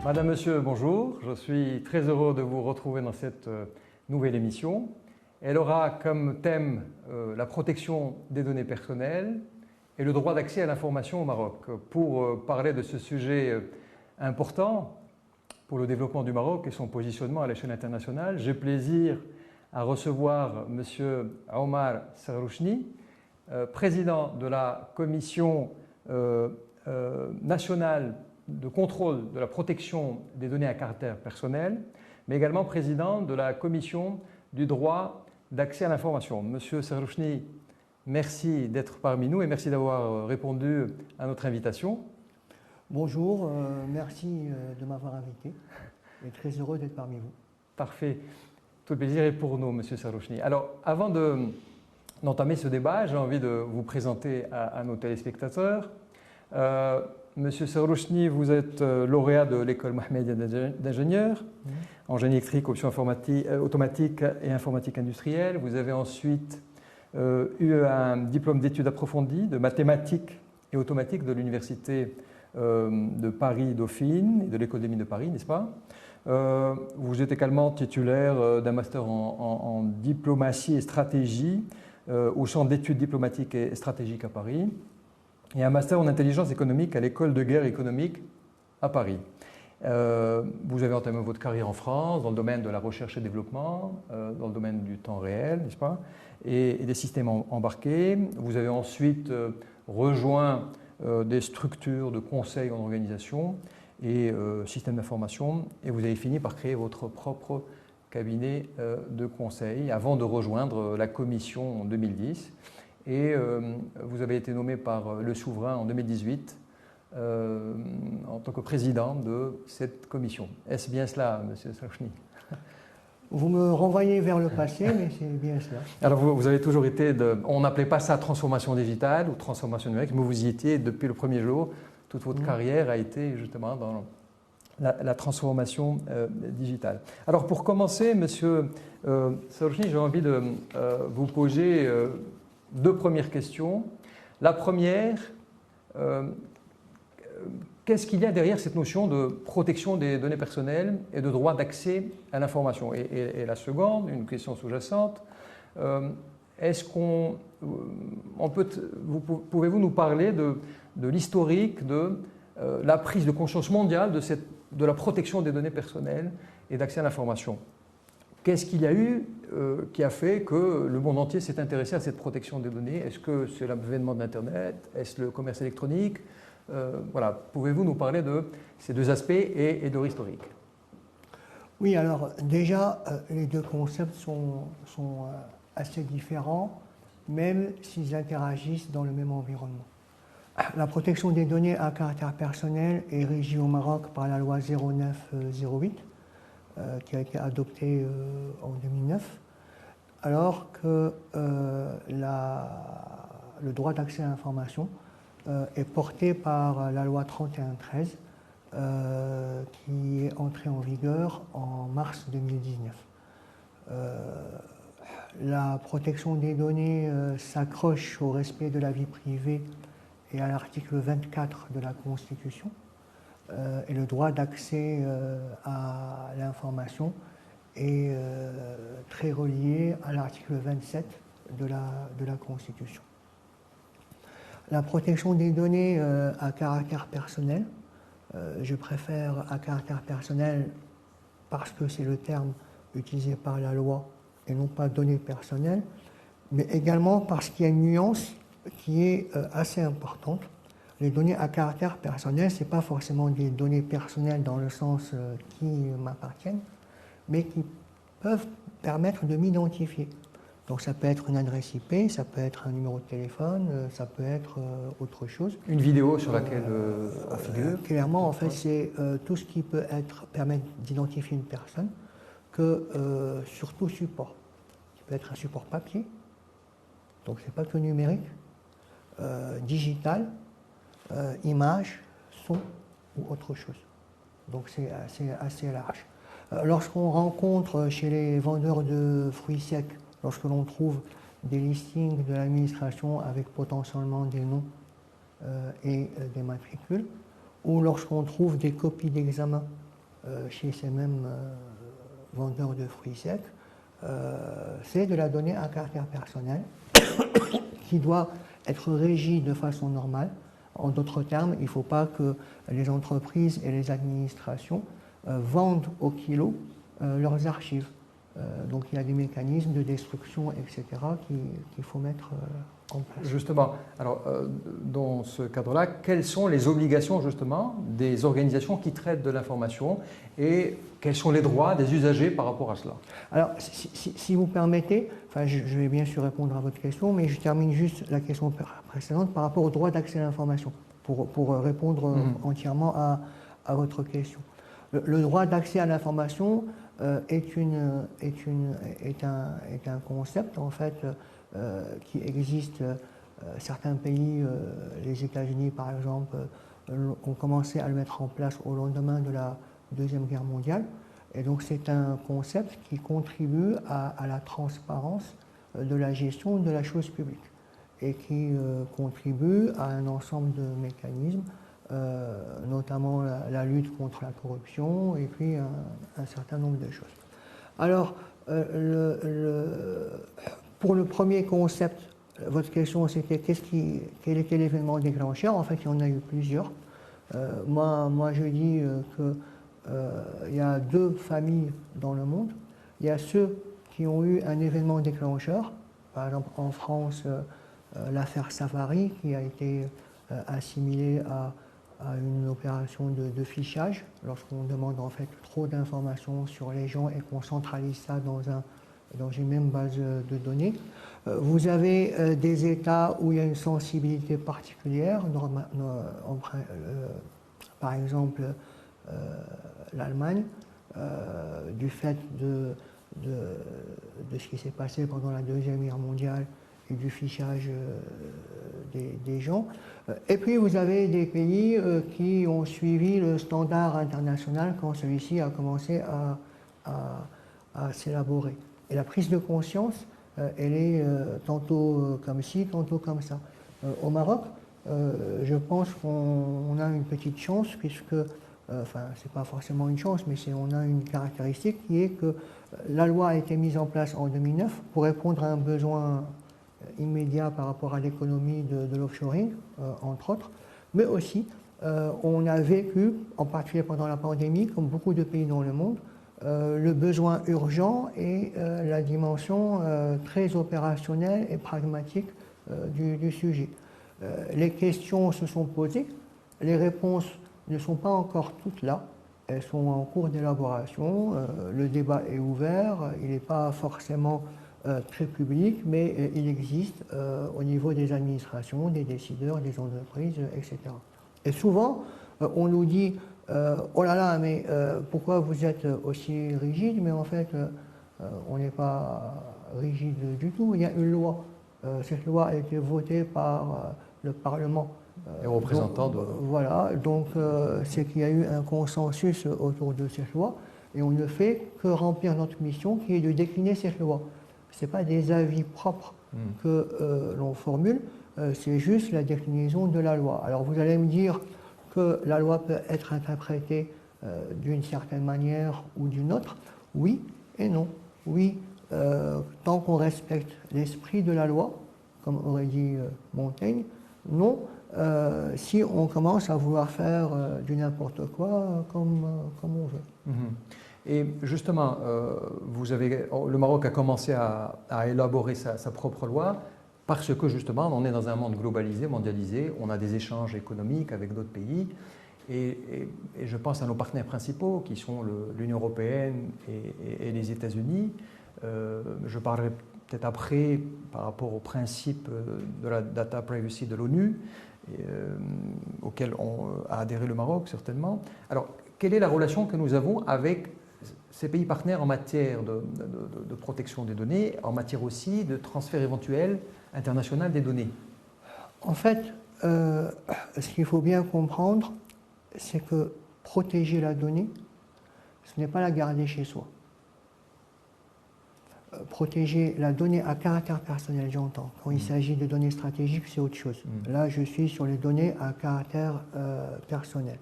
Madame, Monsieur, bonjour. Je suis très heureux de vous retrouver dans cette nouvelle émission. Elle aura comme thème la protection des données personnelles et le droit d'accès à l'information au Maroc. Pour parler de ce sujet important pour le développement du Maroc et son positionnement à l'échelle internationale, j'ai plaisir à recevoir Monsieur Omar Serrouchni, président de la Commission nationale de contrôle de la protection des données à caractère personnel, mais également président de la Commission du droit d'accès à l'information. Monsieur Serrouchni, merci d'être parmi nous et merci d'avoir répondu à notre invitation. Bonjour, merci de m'avoir invité et très heureux d'être parmi vous. Parfait. Tout le plaisir est pour nous, Monsieur Serrouchni. Alors, avant d'entamer ce débat, j'ai envie de vous présenter à nos téléspectateurs. Monsieur Serrouchni, vous êtes lauréat de l'école mohammedienne d'ingénieurs en génie électrique, option automatique et informatique industrielle. Vous avez ensuite eu un diplôme d'études approfondies de mathématiques et automatique de l'université de Paris-Dauphine et de l'école des mines de Paris, n'est-ce pas? Vous êtes également titulaire d'un master en diplomatie et stratégie au centre d'études diplomatiques et stratégiques à Paris, et un master en intelligence économique à l'école de guerre économique à Paris. Vous avez entamé votre carrière en France dans le domaine de la recherche et développement, dans le domaine du temps réel, n'est-ce pas, et des systèmes embarqués. Vous avez ensuite rejoint des structures de conseil en organisation et systèmes d'information, et vous avez fini par créer votre propre cabinet de conseil avant de rejoindre la commission en 2010. Et vous avez été nommé par le souverain en 2018 en tant que président de cette commission. Est-ce bien cela, Monsieur Serrouchni? Vous me renvoyez vers le passé, mais c'est bien cela. Alors vous avez toujours été, on n'appelait pas ça transformation digitale ou transformation numérique, mais vous y étiez depuis le premier jour. Toute votre carrière a été justement dans la transformation digitale. Alors pour commencer, Monsieur Serrouchni, j'ai envie de vous poser deux premières questions. La première, qu'est-ce qu'il y a derrière cette notion de protection des données personnelles et de droit d'accès à l'information? Et la seconde, une question sous-jacente, pouvez-vous nous parler de l'historique de la prise de conscience mondiale de la protection des données personnelles et d'accès à l'information? Qu'est-ce qu'il y a eu qui a fait que le monde entier s'est intéressé à cette protection des données? Est-ce que c'est l'avènement de l'Internet? Est-ce le commerce électronique? Voilà. Pouvez-vous nous parler de ces deux aspects et de leur historique? Oui, alors déjà, les deux concepts sont assez différents, même s'ils interagissent dans le même environnement. La protection des données à caractère personnel est régie au Maroc par la loi 0908. Qui a été adoptée en 2009, alors que le droit d'accès à l'information est porté par la loi 3113 qui est entrée en vigueur en mars 2019. La protection des données s'accroche au respect de la vie privée et à l'article 24 de la Constitution. Et le droit d'accès à l'information est très relié à l'article 27 de la Constitution. La protection des données à caractère personnel, je préfère à caractère personnel parce que c'est le terme utilisé par la loi et non pas données personnelles, mais également parce qu'il y a une nuance qui est assez importante. Les données à caractère personnel, ce n'est pas forcément des données personnelles dans le sens qui m'appartiennent, mais qui peuvent permettre de m'identifier. Donc ça peut être une adresse IP, ça peut être un numéro de téléphone, ça peut être autre chose. Une vidéo sur laquelle on figure. Clairement, en fait, c'est tout ce qui peut permettre d'identifier une personne que sur tout support. Ça peut être un support papier, donc ce n'est pas que numérique, digital, image, son ou autre chose. Donc c'est assez large. Lorsqu'on rencontre chez les vendeurs de fruits secs, lorsque l'on trouve des listings de l'administration avec potentiellement des noms et des matricules, ou lorsqu'on trouve des copies d'examen chez ces mêmes vendeurs de fruits secs, c'est de la donnée à caractère personnel qui doit être régie de façon normale. En d'autres termes, il ne faut pas que les entreprises et les administrations vendent au kilo leurs archives. Donc il y a des mécanismes de destruction, etc., qu'il faut mettre en place. Justement, alors dans ce cadre-là, quelles sont les obligations justement des organisations qui traitent de l'information et quels sont les droits des usagers par rapport à cela? Alors, si vous permettez, enfin, je vais bien sûr répondre à votre question, mais je termine juste la question précédente par rapport au droit d'accès à l'information, pour répondre entièrement à votre question. Le droit d'accès à l'information est un concept en fait qui existe. Certains pays, les États-Unis par exemple, ont commencé à le mettre en place au lendemain de la Deuxième Guerre mondiale. Et donc c'est un concept qui contribue à la transparence de la gestion de la chose publique et qui contribue à un ensemble de mécanismes, notamment la lutte contre la corruption et puis un certain nombre de choses. Alors, pour le premier concept, votre question c'était quel était l'événement déclencheur? En fait, il y en a eu plusieurs. Moi je dis qu'il y a deux familles dans le monde. Il y a ceux qui ont eu un événement déclencheur. Par exemple, en France, l'affaire Safari, qui a été assimilée à une opération de fichage, lorsqu'on demande en fait trop d'informations sur les gens et qu'on centralise ça dans une même base de données. Vous avez des États où il y a une sensibilité particulière, par exemple l'Allemagne, du fait de ce qui s'est passé pendant la Deuxième Guerre mondiale et du fichage des gens. Et puis vous avez des pays qui ont suivi le standard international quand celui-ci a commencé à s'élaborer. Et la prise de conscience, elle est tantôt comme ci, tantôt comme ça. Au Maroc, je pense qu'on a une petite chance puisque, enfin c'est pas forcément une chance, mais on a une caractéristique qui est que la loi a été mise en place en 2009 pour répondre à un besoin immédiat par rapport à l'économie de l'offshoring, entre autres, mais aussi on a vécu, en particulier pendant la pandémie, comme beaucoup de pays dans le monde, le besoin urgent et la dimension très opérationnelle et pragmatique du sujet. Les questions se sont posées, les réponses ne sont pas encore toutes là, elles sont en cours d'élaboration, le débat est ouvert, il n'est pas forcément très public, mais il existe au niveau des administrations, des décideurs, des entreprises, etc. Et souvent, on nous dit oh là là, mais pourquoi vous êtes aussi rigide? Mais en fait, on n'est pas rigide du tout. Il y a une loi. Cette loi a été votée par le Parlement. Les représentants Voilà, donc c'est qu'il y a eu un consensus autour de cette loi et on ne fait que remplir notre mission qui est de décliner cette loi. Ce n'est pas des avis propres que l'on formule, c'est juste la déclinaison de la loi. Alors vous allez me dire que la loi peut être interprétée d'une certaine manière ou d'une autre. Oui et non. Oui, tant qu'on respecte l'esprit de la loi, comme aurait dit Montaigne. Non, si on commence à vouloir faire du n'importe quoi comme on veut. Et justement, le Maroc a commencé à élaborer sa propre loi parce que justement, on est dans un monde globalisé, mondialisé, on a des échanges économiques avec d'autres pays. Et je pense à nos partenaires principaux qui sont l'Union européenne et les États-Unis. Je parlerai peut-être après par rapport au principe de la data privacy de l'ONU, auquel a adhéré le Maroc certainement. Alors, quelle est la relation que nous avons avec ces pays partenaires en matière de protection des données, en matière aussi de transfert éventuel international des données? En fait, ce qu'il faut bien comprendre, c'est que protéger la donnée, ce n'est pas la garder chez soi. Protéger la donnée à caractère personnel, j'entends. Quand il s'agit de données stratégiques, c'est autre chose. Là, je suis sur les données à caractère personnel.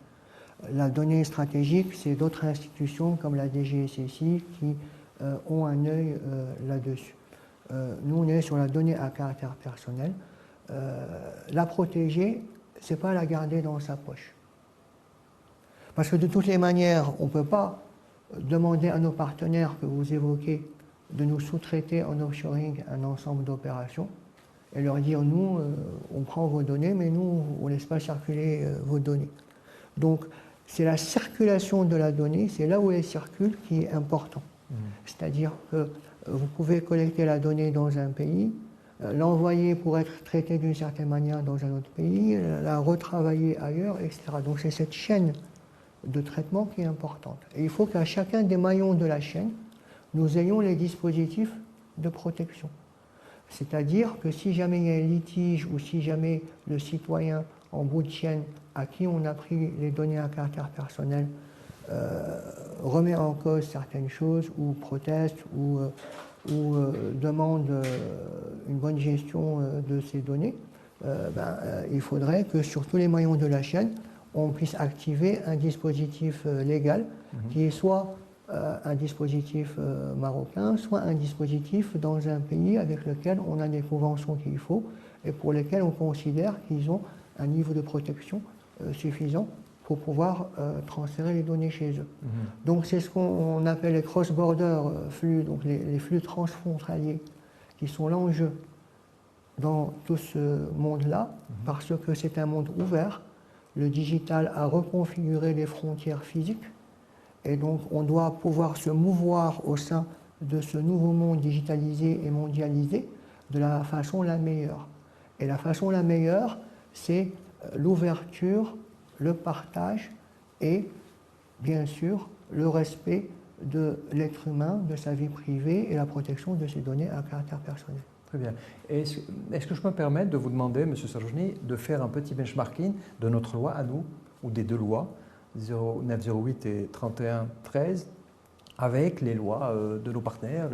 La donnée stratégique, c'est d'autres institutions comme la DGSSI qui ont un œil là-dessus. Nous, on est sur la donnée à caractère personnel. La protéger, ce n'est pas la garder dans sa poche. Parce que de toutes les manières, on ne peut pas demander à nos partenaires que vous évoquez de nous sous-traiter en offshoring un ensemble d'opérations et leur dire, nous, on prend vos données, mais nous, on ne laisse pas circuler vos données. Donc, c'est la circulation de la donnée, c'est là où elle circule qui est important. C'est-à-dire que vous pouvez collecter la donnée dans un pays, l'envoyer pour être traité d'une certaine manière dans un autre pays, la retravailler ailleurs, etc. Donc, c'est cette chaîne de traitement qui est importante. Et il faut qu'à chacun des maillons de la chaîne, nous ayons les dispositifs de protection. C'est-à-dire que si jamais il y a un litige ou si jamais le citoyen en bout de chaîne à qui on a pris les données à caractère personnel remet en cause certaines choses ou proteste ou demande une bonne gestion de ces données, il faudrait que sur tous les maillons de la chaîne, on puisse activer un dispositif légal qui est soit un dispositif marocain, soit un dispositif dans un pays avec lequel on a des conventions qu'il faut et pour lesquels on considère qu'ils ont un niveau de protection suffisant pour pouvoir transférer les données chez eux. Donc c'est ce qu'on appelle les cross-border flux, donc les flux transfrontaliers qui sont l'enjeu dans tout ce monde-là, parce que c'est un monde ouvert. Le digital a reconfiguré les frontières physiques et donc on doit pouvoir se mouvoir au sein de ce nouveau monde digitalisé et mondialisé de la façon la meilleure. Et la façon la meilleure, c'est l'ouverture, le partage et, bien sûr, le respect de l'être humain, de sa vie privée et la protection de ses données à caractère personnel. Très bien. Est-ce que je peux me permettre de vous demander, M. Sarroujni, de faire un petit benchmarking de notre loi à nous, ou des deux lois, 0908 et 3113, avec les lois de nos partenaires,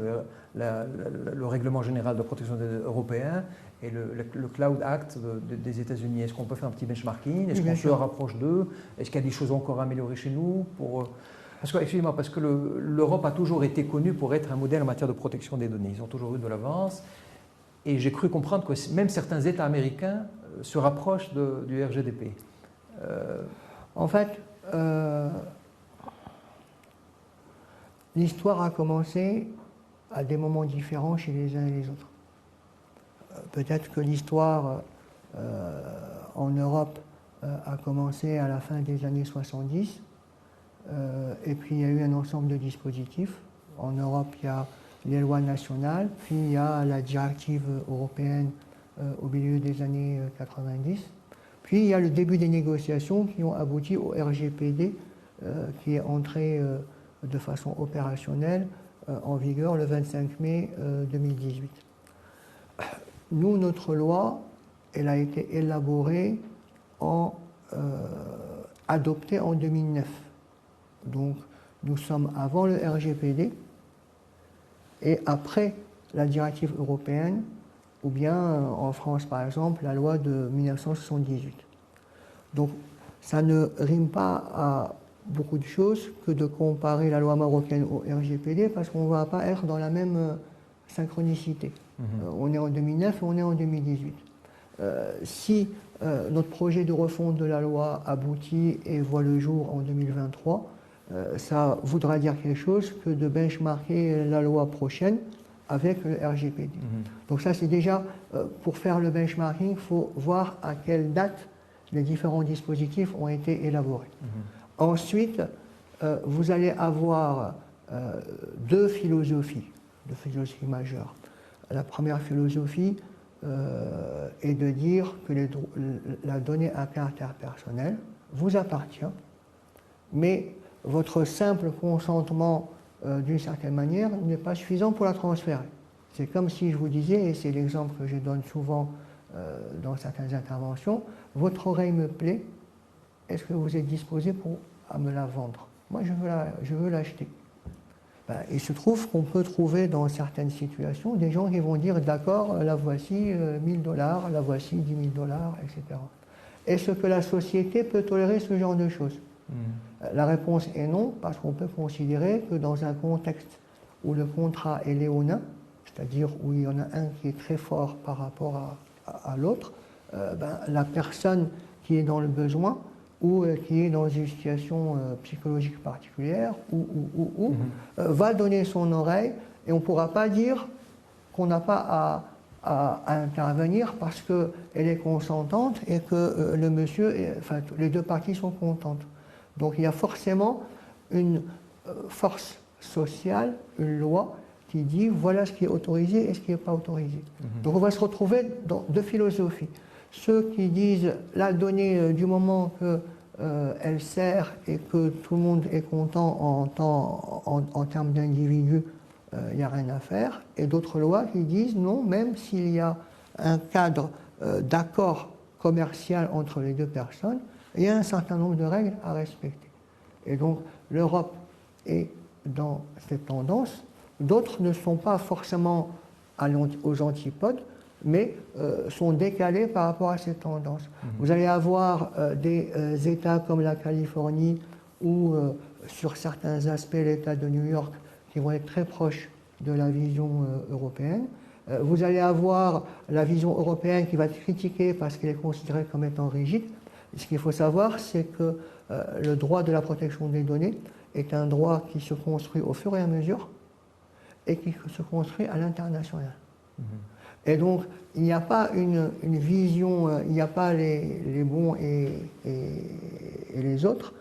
le règlement général de protection européen et le Cloud Act des États-Unis. Est-ce qu'on peut faire un petit benchmarking? Est-ce qu'on se rapproche d'eux? Est-ce qu'il y a des choses encore à améliorer chez nous Parce que l'Europe a toujours été connue pour être un modèle en matière de protection des données. Ils ont toujours eu de l'avance. Et j'ai cru comprendre que même certains États américains se rapprochent du RGDP. En fait, l'histoire a commencé à des moments différents chez les uns et les autres. Peut-être que l'histoire en Europe a commencé à la fin des années 70, et puis il y a eu un ensemble de dispositifs. En Europe, il y a les lois nationales, puis il y a la directive européenne au milieu des années 90. Puis il y a le début des négociations qui ont abouti au RGPD, qui est entré de façon opérationnelle en vigueur le 25 mai 2018. Nous, notre loi, elle a été élaborée, adoptée en 2009. Donc nous sommes avant le RGPD et après la directive européenne, ou bien en France par exemple, la loi de 1978. Donc ça ne rime pas à beaucoup de choses que de comparer la loi marocaine au RGPD parce qu'on ne va pas être dans la même synchronicité. On est en 2009 et on est en 2018. Si notre projet de refonte de la loi aboutit et voit le jour en 2023, ça voudra dire quelque chose que de benchmarker la loi prochaine avec le RGPD. Donc ça, c'est déjà, pour faire le benchmarking, il faut voir à quelle date les différents dispositifs ont été élaborés. Ensuite, vous allez avoir deux philosophies majeures. La première philosophie est de dire que la donnée à caractère personnel vous appartient, mais votre simple consentement d'une certaine manière n'est pas suffisant pour la transférer. C'est comme si je vous disais, et c'est l'exemple que je donne souvent dans certaines interventions, votre oreille me plaît, est-ce que vous êtes disposé à me la vendre? Moi, je veux l'acheter. Il se trouve qu'on peut trouver dans certaines situations des gens qui vont dire d'accord, la voici 1000 $, la voici 10 000 $, etc. Est-ce que la société peut tolérer ce genre de choses? La réponse est non, parce qu'on peut considérer que dans un contexte où le contrat est léonin, c'est-à-dire où il y en a un qui est très fort par rapport à l'autre, la personne qui est dans le besoin ou qui est dans une situation psychologique particulière va donner son oreille, et on ne pourra pas dire qu'on n'a pas à intervenir parce qu'elle est consentante et que le monsieur, les deux parties sont contentes. Donc il y a forcément une force sociale, une loi qui dit voilà ce qui est autorisé et ce qui n'est pas autorisé. Donc on va se retrouver dans deux philosophies. Ceux qui disent la donnée du moment qu'elle sert et que tout le monde est content en termes d'individus, il n'y a rien à faire. Et d'autres lois qui disent non, même s'il y a un cadre d'accord commercial entre les deux personnes, il y a un certain nombre de règles à respecter. Et donc l'Europe est dans cette tendance. D'autres ne sont pas forcément aux antipodes, mais sont décalés par rapport à cette tendance. Vous allez avoir des États comme la Californie ou sur certains aspects l'État de New York qui vont être très proches de la vision européenne. Vous allez avoir la vision européenne qui va être critiquée parce qu'elle est considérée comme étant rigide. Ce qu'il faut savoir, c'est que le droit de la protection des données est un droit qui se construit au fur et à mesure et qui se construit à l'international. Et donc, il n'y a pas une vision, il n'y a pas les bons et les autres.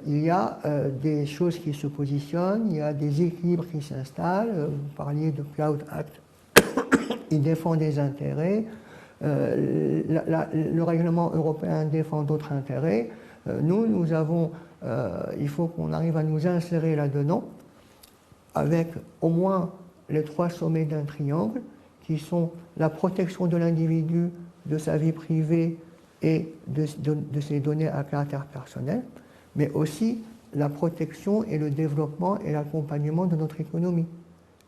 Il y a des choses qui se positionnent, il y a des équilibres qui s'installent. Vous parliez de Cloud Act, il défend des intérêts. Le règlement européen défend d'autres intérêts. Nous avons, il faut qu'on arrive à nous insérer là-dedans avec au moins les trois sommets d'un triangle qui sont la protection de l'individu, de sa vie privée et de ses données à caractère personnel, mais aussi la protection et le développement et l'accompagnement de notre économie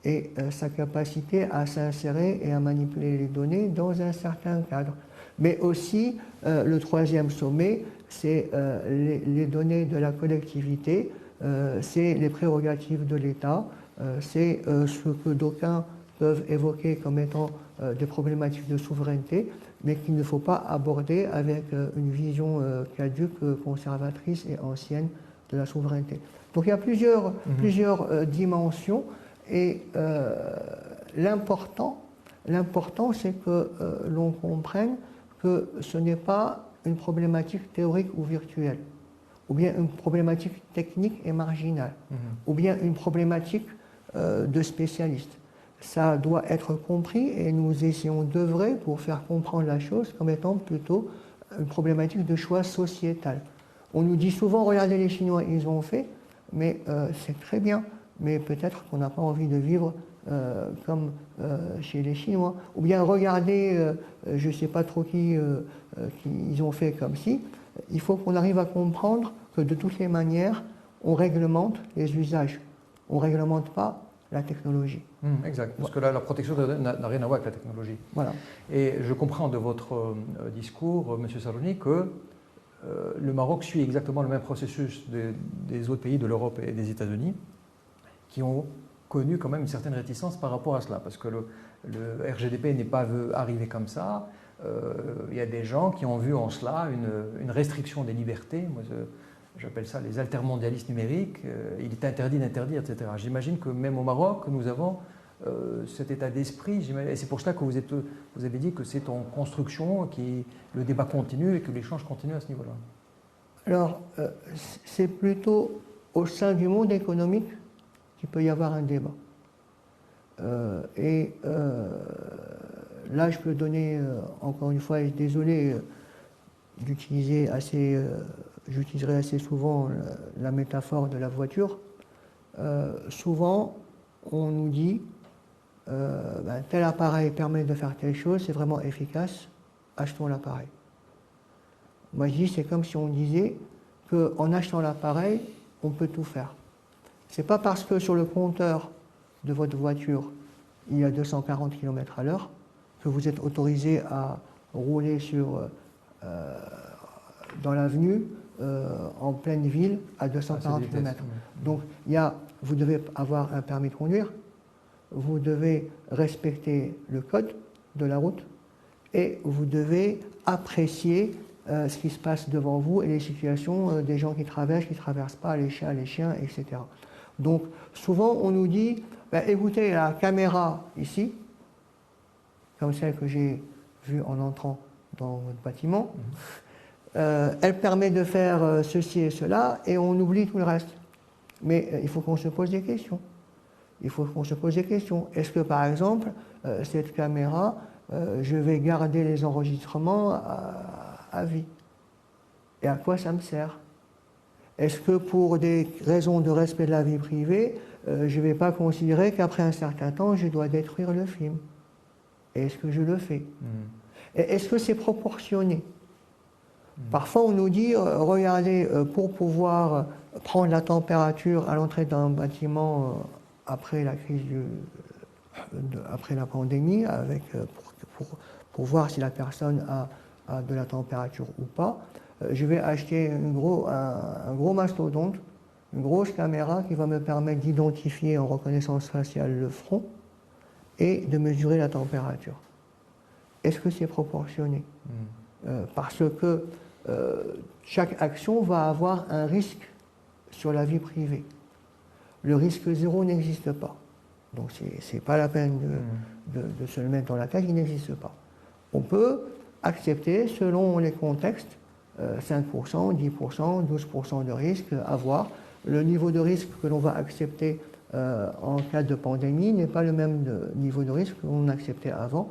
et sa capacité à s'insérer et à manipuler les données dans un certain cadre. Mais aussi, le troisième sommet, c'est les données de la collectivité, c'est les prérogatives de l'État, c'est ce que d'aucuns peuvent évoquer comme étant des problématiques de souveraineté, mais qu'il ne faut pas aborder avec une vision caduque, conservatrice et ancienne de la souveraineté. Donc il y a plusieurs dimensions, et l'important, c'est que l'on comprenne que ce n'est pas une problématique théorique ou virtuelle, ou bien une problématique technique et marginale, ou bien une problématique de spécialistes. Ça doit être compris et nous essayons d'œuvrer pour faire comprendre la chose comme étant plutôt une problématique de choix sociétal. On nous dit souvent, regardez les Chinois, ils ont fait, mais c'est très bien, mais peut-être qu'on n'a pas envie de vivre comme chez les Chinois. Ou bien regardez, je ne sais pas trop qui ils ont fait comme si. Il faut qu'on arrive à comprendre que de toutes les manières, on réglemente les usages. On ne réglemente pas la technologie. Exact, parce que là, la protection de données n'a rien à voir avec la technologie. Voilà. Et je comprends de votre discours, M. Sarrouni, que le Maroc suit exactement le même processus des autres pays de l'Europe et des États-Unis, qui ont connu quand même une certaine réticence par rapport à cela, parce que le RGDP n'est pas arrivé comme ça. Il y a des gens qui ont vu en cela une restriction des libertés. Moi, j'appelle ça les altermondialistes numériques. Il est interdit d'interdire, etc. J'imagine que même au Maroc, nous avons cet état d'esprit. Et c'est pour cela que vous avez dit que c'est en construction, que le débat continue et que l'échange continue à ce niveau-là. Alors, c'est plutôt au sein du monde économique qu'il peut y avoir un débat. Là, je peux donner, encore une fois, et désolé d'utiliser j'utiliserai assez souvent la métaphore de la voiture. Souvent, on nous dit tel appareil permet de faire telle chose, c'est vraiment efficace, achetons l'appareil. Moi, je dis, c'est comme si on disait qu'en achetant l'appareil, on peut tout faire. Ce n'est pas parce que sur le compteur de votre voiture, il y a 240 km/h que vous êtes autorisé à rouler dans l'avenue en pleine ville à 240 km. Donc vous devez avoir un permis de conduire, vous devez respecter le code de la route et vous devez apprécier ce qui se passe devant vous et les situations des gens qui traversent pas, les chats, les chiens, etc. Donc souvent on nous dit, écoutez, la caméra ici, comme celle que j'ai vue en entrant dans votre bâtiment, elle permet de faire ceci et cela et on oublie tout le reste. Mais il faut qu'on se pose des questions. Est-ce que par exemple, cette caméra, je vais garder les enregistrements à vie? Et à quoi ça me sert? Est-ce que pour des raisons de respect de la vie privée, je ne vais pas considérer qu'après un certain temps, je dois détruire le film? Et est-ce que je le fais? Et est-ce que c'est proportionné? Parfois, on nous dit, regardez, pour pouvoir prendre la température à l'entrée d'un bâtiment après la crise après la pandémie, pour voir si la personne a de la température ou pas, je vais acheter un gros mastodonte, une grosse caméra qui va me permettre d'identifier en reconnaissance faciale le front et de mesurer la température. Est-ce que c'est proportionné? Parce que chaque action va avoir un risque sur la vie privée. Le risque zéro n'existe pas. Donc c'est pas la peine de se le mettre dans la tête, il n'existe pas. On peut accepter, selon les contextes, 5%, 10%, 12% de risque à voir. Le niveau de risque que l'on va accepter en cas de pandémie n'est pas le même niveau de risque que l'on acceptait avant,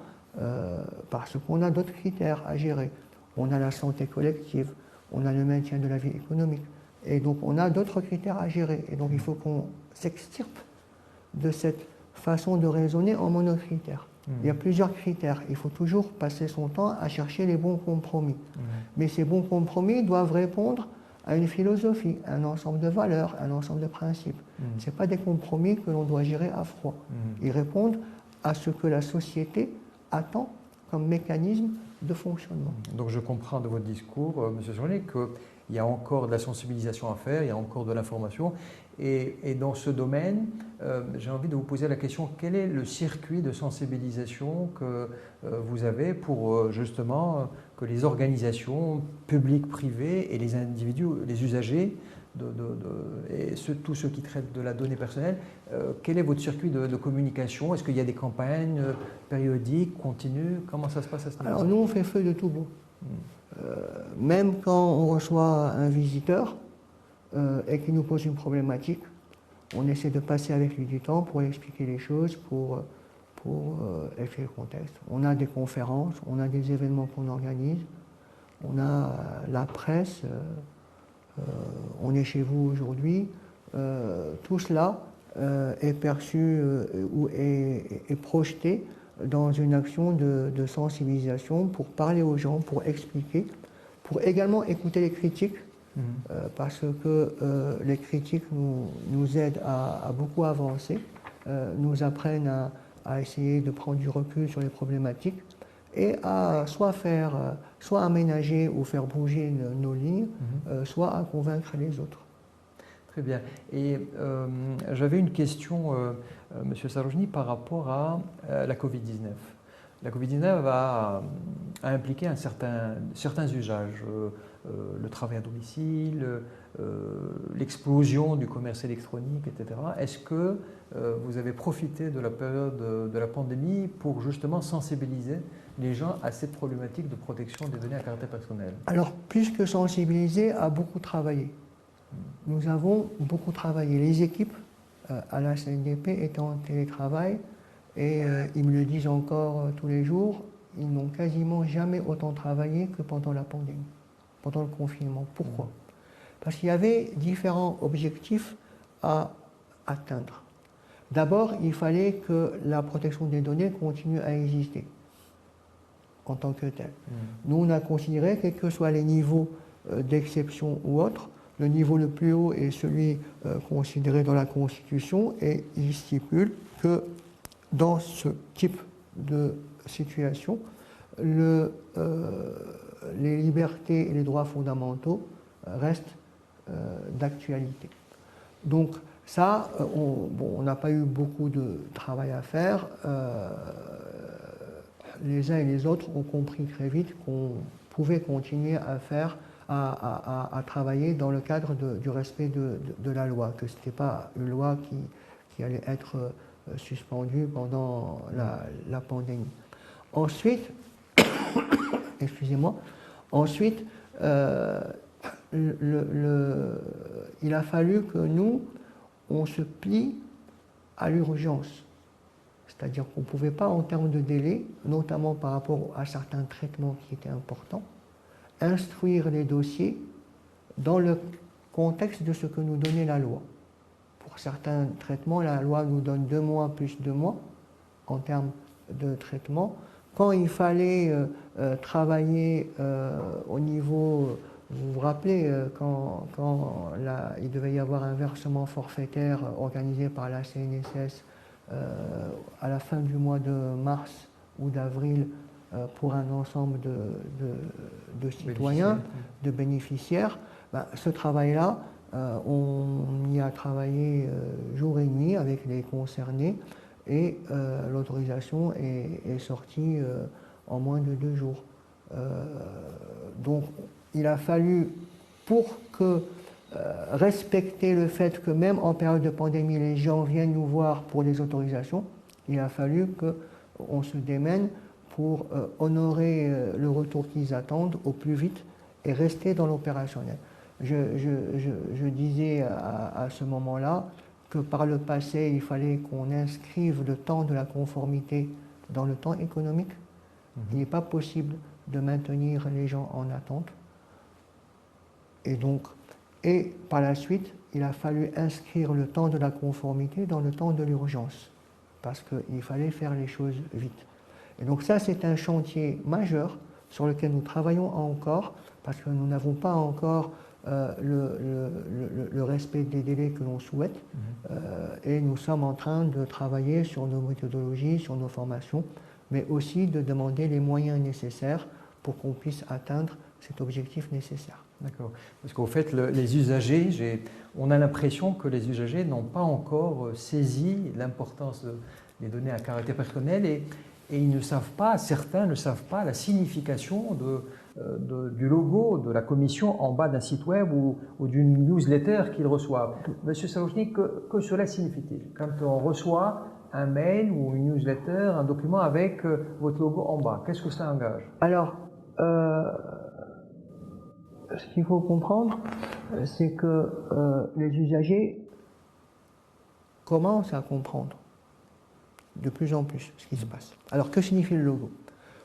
parce qu'on a d'autres critères à gérer. On a la santé collective, on a le maintien de la vie économique. Et donc on a d'autres critères à gérer. Et donc il faut qu'on s'extirpe de cette façon de raisonner en monocritère. Il y a plusieurs critères. Il faut toujours passer son temps à chercher les bons compromis. Mais ces bons compromis doivent répondre à une philosophie, un ensemble de valeurs, un ensemble de principes. Ce n'est pas des compromis que l'on doit gérer à froid. Ils répondent à ce que la société attend comme mécanisme de fonctionnement. Donc je comprends de votre discours, M. Journet, qu'il y a encore de la sensibilisation à faire, il y a encore de l'information. Et dans ce domaine, j'ai envie de vous poser la question, quel est le circuit de sensibilisation que vous avez pour justement que les organisations publiques, privées et les individus, les usagers, tous ceux qui traitent de la donnée personnelle, quel est votre circuit de communication? Est-ce qu'il y a des campagnes périodiques, continues? Comment ça se passe à ce niveau? Alors nous, on fait feu de tout bout. Même quand on reçoit un visiteur et qu'il nous pose une problématique, on essaie de passer avec lui du temps pour expliquer les choses, pour expliquer le contexte. On a des conférences, on a des événements qu'on organise, on a la presse, on est chez vous aujourd'hui. Tout cela est perçu ou est projeté dans une action de sensibilisation pour parler aux gens, pour expliquer, pour également écouter les critiques, parce que les critiques nous aident à beaucoup avancer, nous apprennent à essayer de prendre du recul sur les problématiques et à soit aménager ou faire bouger nos lignes, soit à convaincre les autres. Très bien. Et j'avais une question, M. Sarojny, par rapport à la Covid-19. La Covid-19 a impliqué certains usages, le travail à domicile, l'explosion du commerce électronique, etc. Est-ce que vous avez profité de la période de la pandémie pour justement sensibiliser les gens à cette problématique de protection des données à caractère personnel? Alors, plus que sensibiliser, a beaucoup travaillé. Nous avons beaucoup travaillé. Les équipes à la CNDP étaient en télétravail et ils me le disent encore tous les jours, ils n'ont quasiment jamais autant travaillé que pendant la pandémie, pendant le confinement. Pourquoi? Parce qu'il y avait différents objectifs à atteindre. D'abord, il fallait que la protection des données continue à exister en tant que telle. Nous, on a considéré, quels que soient les niveaux d'exception ou autres, le niveau le plus haut est celui considéré dans la Constitution et il stipule que dans ce type de situation, les libertés et les droits fondamentaux reste d'actualité. Donc ça, on n'a pas eu beaucoup de travail à faire. Les uns et les autres ont compris très vite qu'on pouvait continuer à travailler dans le cadre du respect de la loi, que ce n'était pas une loi qui allait être suspendue pendant la pandémie. Ensuite, excusez-moi, ensuite, il a fallu que nous, on se plie à l'urgence. C'est-à-dire qu'on ne pouvait pas, en termes de délai, notamment par rapport à certains traitements qui étaient importants, instruire les dossiers dans le contexte de ce que nous donnait la loi. Pour certains traitements, la loi nous donne 2 mois plus 2 mois en termes de traitement. Quand il fallait travailler au niveau, vous vous rappelez, quand il devait y avoir un versement forfaitaire organisé par la CNSS à la fin du mois de mars ou d'avril pour un ensemble de citoyens, de bénéficiaires, ce travail-là, on y a travaillé jour et nuit avec les concernés et l'autorisation est sortie en moins de 2 jours. Donc il a fallu, pour respecter le fait que même en période de pandémie, les gens viennent nous voir pour les autorisations, il a fallu qu'on se démène pour honorer le retour qu'ils attendent au plus vite et rester dans l'opérationnel. Je disais à ce moment-là que par le passé, il fallait qu'on inscrive le temps de la conformité dans le temps économique. Il n'est pas possible de maintenir les gens en attente. Et par la suite, il a fallu inscrire le temps de la conformité dans le temps de l'urgence, parce qu'il fallait faire les choses vite. Et donc ça, c'est un chantier majeur sur lequel nous travaillons encore, parce que nous n'avons pas encore le respect des délais que l'on souhaite, et nous sommes en train de travailler sur nos méthodologies, sur nos formations, mais aussi de demander les moyens nécessaires pour qu'on puisse atteindre cet objectif nécessaire. D'accord. Parce qu'au fait, les usagers, on a l'impression que les usagers n'ont pas encore saisi l'importance des données à caractère personnel et ils ne savent pas, certains ne savent pas la signification du logo de la commission en bas d'un site web ou d'une newsletter qu'ils reçoivent. Monsieur Sarouchni, que cela signifie-t-il quand on reçoit un mail ou une newsletter, un document avec votre logo en bas? Qu'est-ce que ça engage? Alors, ce qu'il faut comprendre, c'est que les usagers commencent à comprendre de plus en plus ce qui se passe. Alors, que signifie le logo?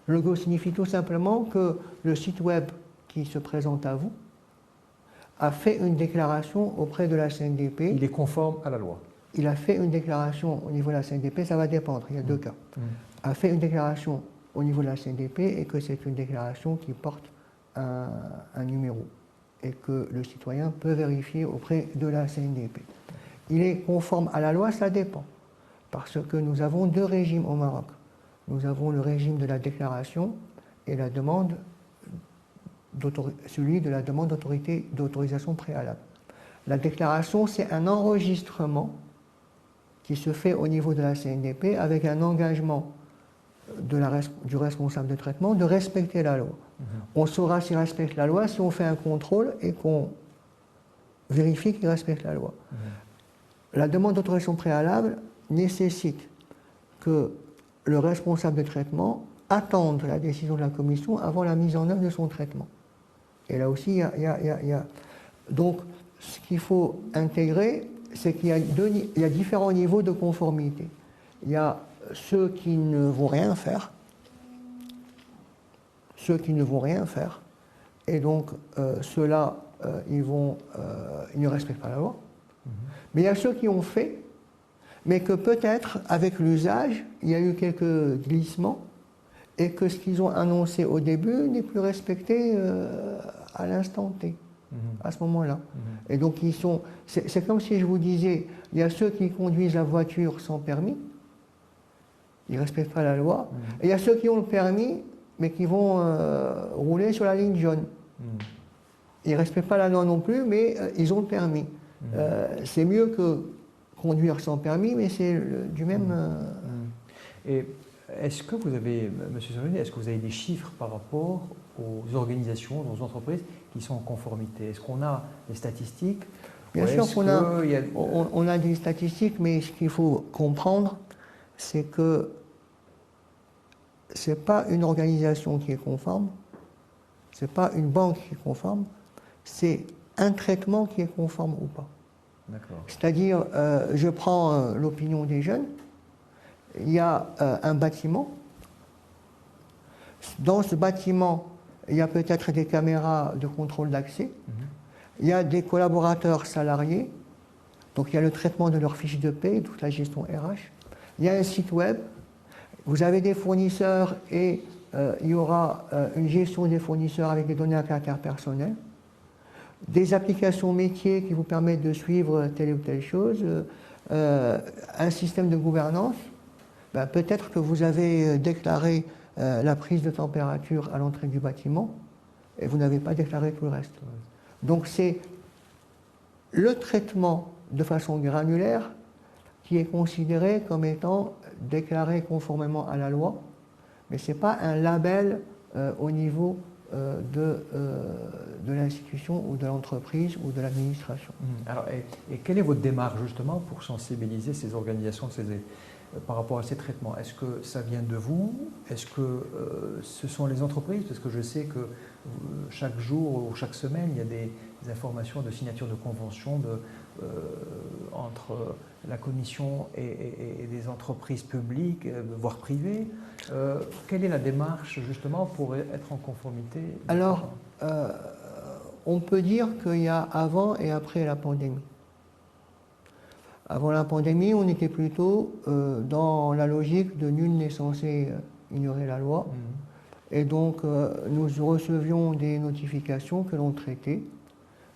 Le logo signifie tout simplement que le site web qui se présente à vous a fait une déclaration auprès de la CNDP. Il est conforme à la loi. Il a fait une déclaration au niveau de la CNDP, ça va dépendre, il y a 2 cas. A fait une déclaration au niveau de la CNDP et que c'est une déclaration qui porte un numéro et que le citoyen peut vérifier auprès de la CNDP. Il est conforme à la loi, ça dépend, parce que nous avons 2 régimes au Maroc. Nous avons le régime de la déclaration et celui de la demande d'autorisation préalable. La déclaration, c'est un enregistrement qui se fait au niveau de la CNDP avec un engagement du responsable de traitement de respecter la loi. On saura s'il respecte la loi si on fait un contrôle et qu'on vérifie qu'il respecte la loi. La demande d'autorisation préalable nécessite que le responsable de traitement attende la décision de la commission avant la mise en œuvre de son traitement. Et là aussi, il y a... Donc, ce qu'il faut intégrer, c'est qu'il y a différents niveaux de conformité. Il y a ceux qui ne vont rien faire, et donc ceux-là, ils ne respectent pas la loi. Mais il y a ceux qui ont fait, mais que peut-être, avec l'usage, il y a eu quelques glissements, et que ce qu'ils ont annoncé au début n'est plus respecté à l'instant T, à ce moment-là. Et donc, c'est comme si je vous disais, il y a ceux qui conduisent la voiture sans permis, ils ne respectent pas la loi, et il y a ceux qui ont le permis, mais qui vont rouler sur la ligne jaune. ils ne respectent pas la loi non plus, mais ils ont le permis. C'est mieux que conduire sans permis, mais c'est du même... Et est-ce que vous avez, M. Serrousni, est-ce que vous avez des chiffres par rapport aux organisations, aux entreprises qui sont en conformité? Est-ce qu'on a des statistiques? Bien sûr on a des statistiques, mais ce qu'il faut comprendre, c'est que ce n'est pas une organisation qui est conforme, ce n'est pas une banque qui est conforme, c'est un traitement qui est conforme ou pas. C'est-à-dire, je prends l'opinion des jeunes, il y a un bâtiment. Dans ce bâtiment, il y a peut-être des caméras de contrôle d'accès. Il y a des collaborateurs salariés. Donc il y a le traitement de leurs fiches de paie, toute la gestion RH. Il y a un site web. Vous avez des fournisseurs et il y aura une gestion des fournisseurs avec des données à caractère personnel. Des applications métiers qui vous permettent de suivre telle ou telle chose. Un système de gouvernance. Ben, peut-être que vous avez déclaré la prise de température à l'entrée du bâtiment et vous n'avez pas déclaré tout le reste. Donc c'est le traitement de façon granulaire qui est considéré comme étant déclaré conformément à la loi, mais ce n'est pas un label au niveau de l'institution ou de l'entreprise ou de l'administration. Alors, et quelle est votre démarche justement pour sensibiliser ces organisations par rapport à ces traitements? Est-ce que ça vient de vous? Est-ce que ce sont les entreprises? Parce que je sais que chaque jour ou chaque semaine, il y a des informations de signature de conventions entre la Commission et des entreprises publiques, voire privées. Quelle est la démarche justement pour être en conformité? Alors, on peut dire qu'il y a avant et après la pandémie. Avant la pandémie, on était plutôt dans la logique de nul n'est censé ignorer la loi. Et donc, nous recevions des notifications que l'on traitait.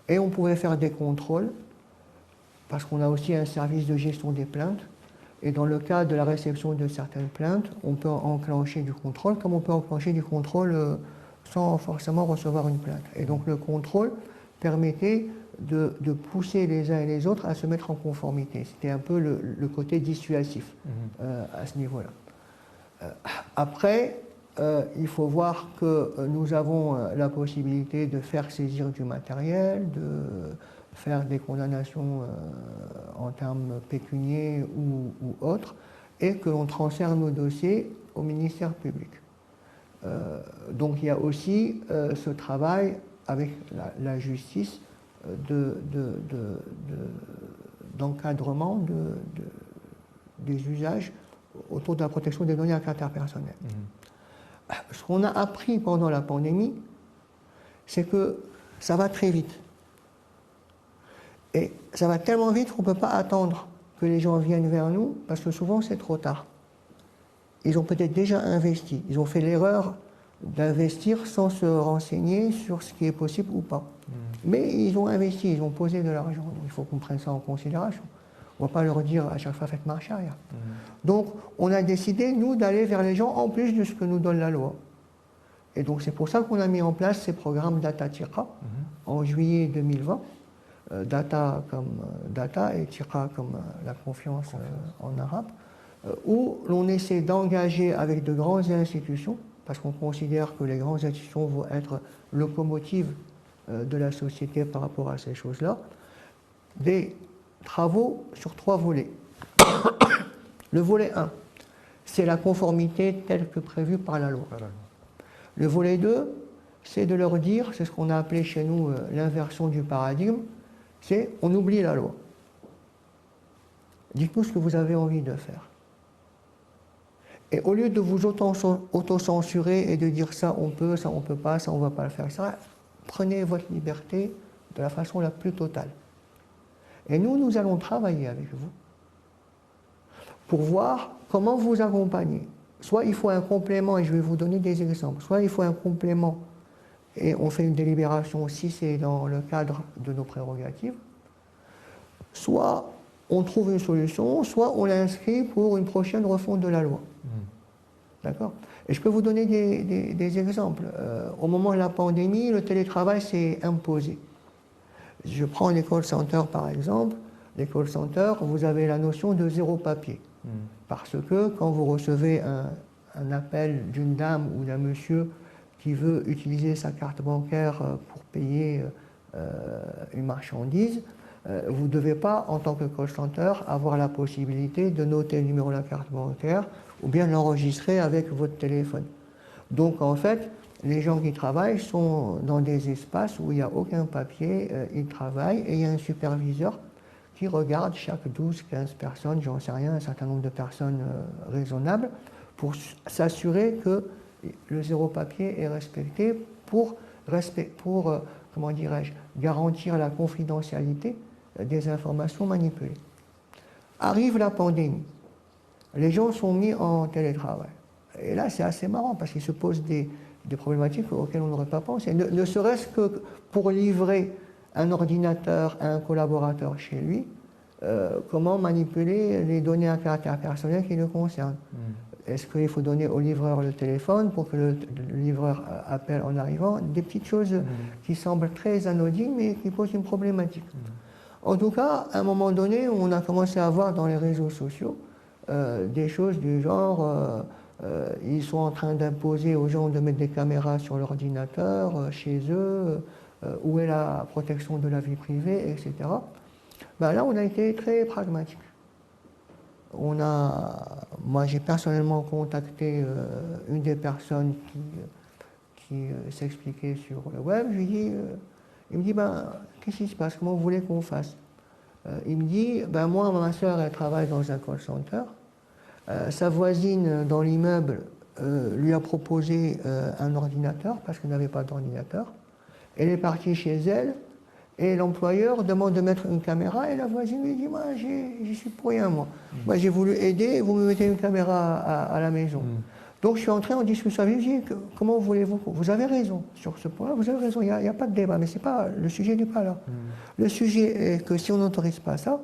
Et on pouvait faire des contrôles, parce qu'on a aussi un service de gestion des plaintes. Et dans le cas de la réception de certaines plaintes, on peut enclencher du contrôle, comme on peut enclencher du contrôle sans forcément recevoir une plainte. Et donc, le contrôle permettait de pousser les uns et les autres à se mettre en conformité. C'était un peu le côté dissuasif à ce niveau-là. Après, il faut voir que nous avons la possibilité de faire saisir du matériel, de faire des condamnations en termes pécuniaires ou autres, et que l'on transfère nos dossiers au ministère public. Donc il y a aussi ce travail avec la justice d'encadrement des usages autour de la protection des données à caractère personnel. Ce qu'on a appris pendant la pandémie, c'est que ça va très vite. Et ça va tellement vite qu'on ne peut pas attendre que les gens viennent vers nous, parce que souvent c'est trop tard. Ils ont peut-être déjà investi, ils ont fait l'erreur d'investir sans se renseigner sur ce qui est possible ou pas. Mais ils ont investi, ils ont posé de l'argent. Donc il faut qu'on prenne ça en considération. On ne va pas leur dire à chaque fois faites marche arrière. Donc on a décidé, nous, d'aller vers les gens en plus de ce que nous donne la loi. Et donc c'est pour ça qu'on a mis en place ces programmes Data Tira en juillet 2020. Data comme data et Tira comme la confiance en arabe, où l'on essaie d'engager avec de grandes institutions, parce qu'on considère que les grandes institutions vont être locomotives de la société par rapport à ces choses-là, des travaux sur 3 volets. Le volet 1, c'est la conformité telle que prévue par la loi. Le volet 2, c'est de leur dire, c'est ce qu'on a appelé chez nous l'inversion du paradigme, c'est on oublie la loi. Dites-nous ce que vous avez envie de faire. Et au lieu de vous auto-censurer et de dire ça on peut pas, ça on ne va pas le faire, ça, prenez votre liberté de la façon la plus totale. Et nous allons travailler avec vous pour voir comment vous accompagner. Soit il faut un complément, et je vais vous donner des exemples, soit il faut un complément et on fait une délibération si c'est dans le cadre de nos prérogatives, soit on trouve une solution, soit on l'inscrit pour une prochaine refonte de la loi. D'accord? Et je peux vous donner des exemples. Au moment de la pandémie, le télétravail s'est imposé. Je prends les call centers par exemple. Les call centers, vous avez la notion de zéro papier. Parce que quand vous recevez un appel d'une dame ou d'un monsieur qui veut utiliser sa carte bancaire pour payer une marchandise, vous ne devez pas, en tant que call center, avoir la possibilité de noter le numéro de la carte bancaire ou bien l'enregistrer avec votre téléphone. Donc en fait, les gens qui travaillent sont dans des espaces où il n'y a aucun papier, ils travaillent et il y a un superviseur qui regarde chaque 12-15 personnes, j'en sais rien, un certain nombre de personnes raisonnables, pour s'assurer que le zéro papier est respecté pour comment dirais-je, garantir la confidentialité des informations manipulées. Arrive la pandémie. Les gens sont mis en télétravail. Et là, c'est assez marrant parce qu'il se pose des problématiques auxquelles on n'aurait pas pensé. Ne serait-ce que pour livrer un ordinateur à un collaborateur chez lui, comment manipuler les données à caractère personnel qui le concernent. Est-ce qu'il faut donner au livreur le téléphone pour que le livreur appelle en arrivant? Des petites choses qui semblent très anodines mais qui posent une problématique. En tout cas, à un moment donné, on a commencé à voir dans les réseaux sociaux des choses du genre ils sont en train d'imposer aux gens de mettre des caméras sur l'ordinateur chez eux, où est la protection de la vie privée, etc. Ben là, on a été très pragmatique. Moi, j'ai personnellement contacté une des personnes qui s'expliquait sur le web. Je lui dis, il me dit, ben, qu'est-ce qui se passe? Comment vous voulez qu'on fasse? Il me dit, ben, moi, ma soeur, elle travaille dans un call center. Sa voisine dans l'immeuble lui a proposé un ordinateur parce qu'elle n'avait pas d'ordinateur. Elle est partie chez elle et l'employeur demande de mettre une caméra et la voisine lui dit, moi, j'y suis pour rien, moi. Moi, j'ai voulu aider, vous me mettez une caméra à la maison. Donc, je suis entré en discussion avec lui, comment voulez-vous? Vous avez raison sur ce point, vous avez raison, il n'y a pas de débat, mais le sujet n'est pas là. Le sujet est que si on n'autorise pas ça,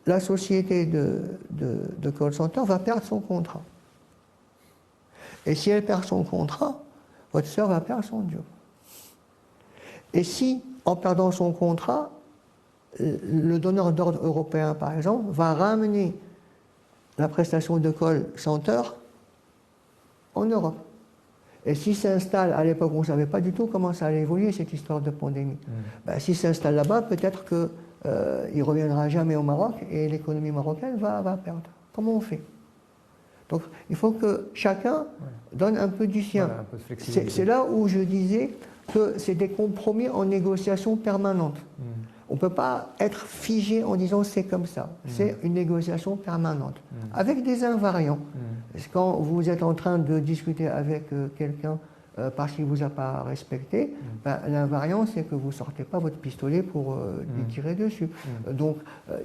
la société de call center va perdre son contrat. Et si elle perd son contrat, votre sœur va perdre son job. Et si, en perdant son contrat, le donneur d'ordre européen, par exemple, va ramener la prestation de call center en Europe. Et s'il s'installe, à l'époque, on ne savait pas du tout comment ça allait évoluer, cette histoire de pandémie. Ben, s'il s'installe là-bas, peut-être qu'il ne reviendra jamais au Maroc et l'économie marocaine va perdre. Comment on fait? Donc, il faut que chacun donne un peu du sien. Voilà, un peu de flexibilité. C'est là où je disais que c'est des compromis en négociation permanente. On ne peut pas être figé en disant c'est comme ça. C'est une négociation permanente, avec des invariants. Quand vous êtes en train de discuter avec quelqu'un parce qu'il ne vous a pas respecté, ben, l'invariant, c'est que vous ne sortez pas votre pistolet pour lui tirer dessus. Donc,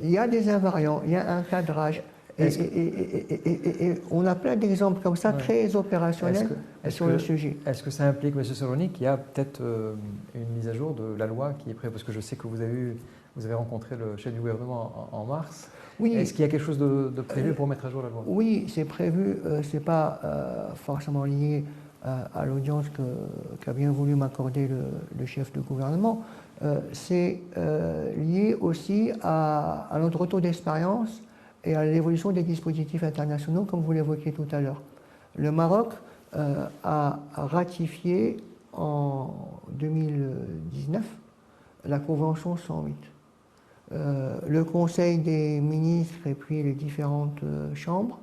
il y a des invariants, il y a un cadrage. Et on a plein d'exemples comme ça, très opérationnels sur le sujet. Est-ce que ça implique, M. Serroni, qu'il y a peut-être une mise à jour de la loi qui est prévue? Parce que je sais que vous avez rencontré le chef du gouvernement en mars. Oui. Est-ce qu'il y a quelque chose de prévu pour mettre à jour la loi? Oui, c'est prévu. Ce n'est pas forcément lié à l'audience qu'a bien voulu m'accorder le chef de gouvernement. C'est lié aussi à notre retour d'expérience et à l'évolution des dispositifs internationaux, comme vous l'évoquiez tout à l'heure. Le Maroc a ratifié en 2019 la Convention 108. Le Conseil des ministres et puis les différentes chambres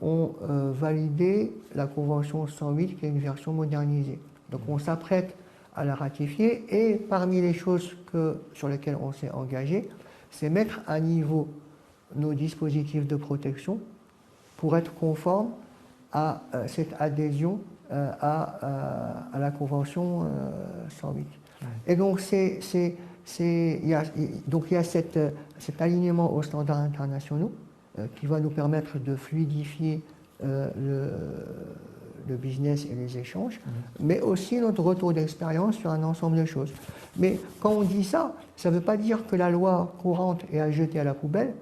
ont validé la Convention 108, qui est une version modernisée. Donc on s'apprête à la ratifier et parmi les choses sur lesquelles on s'est engagé, c'est mettre à niveau nos dispositifs de protection pour être conformes à cette adhésion à la Convention 108. Et donc, il y a cet alignement aux standards internationaux qui va nous permettre de fluidifier le business et les échanges, mais aussi notre retour d'expérience sur un ensemble de choses. Mais quand on dit ça, ça ne veut pas dire que la loi courante est à jeter à la poubelle.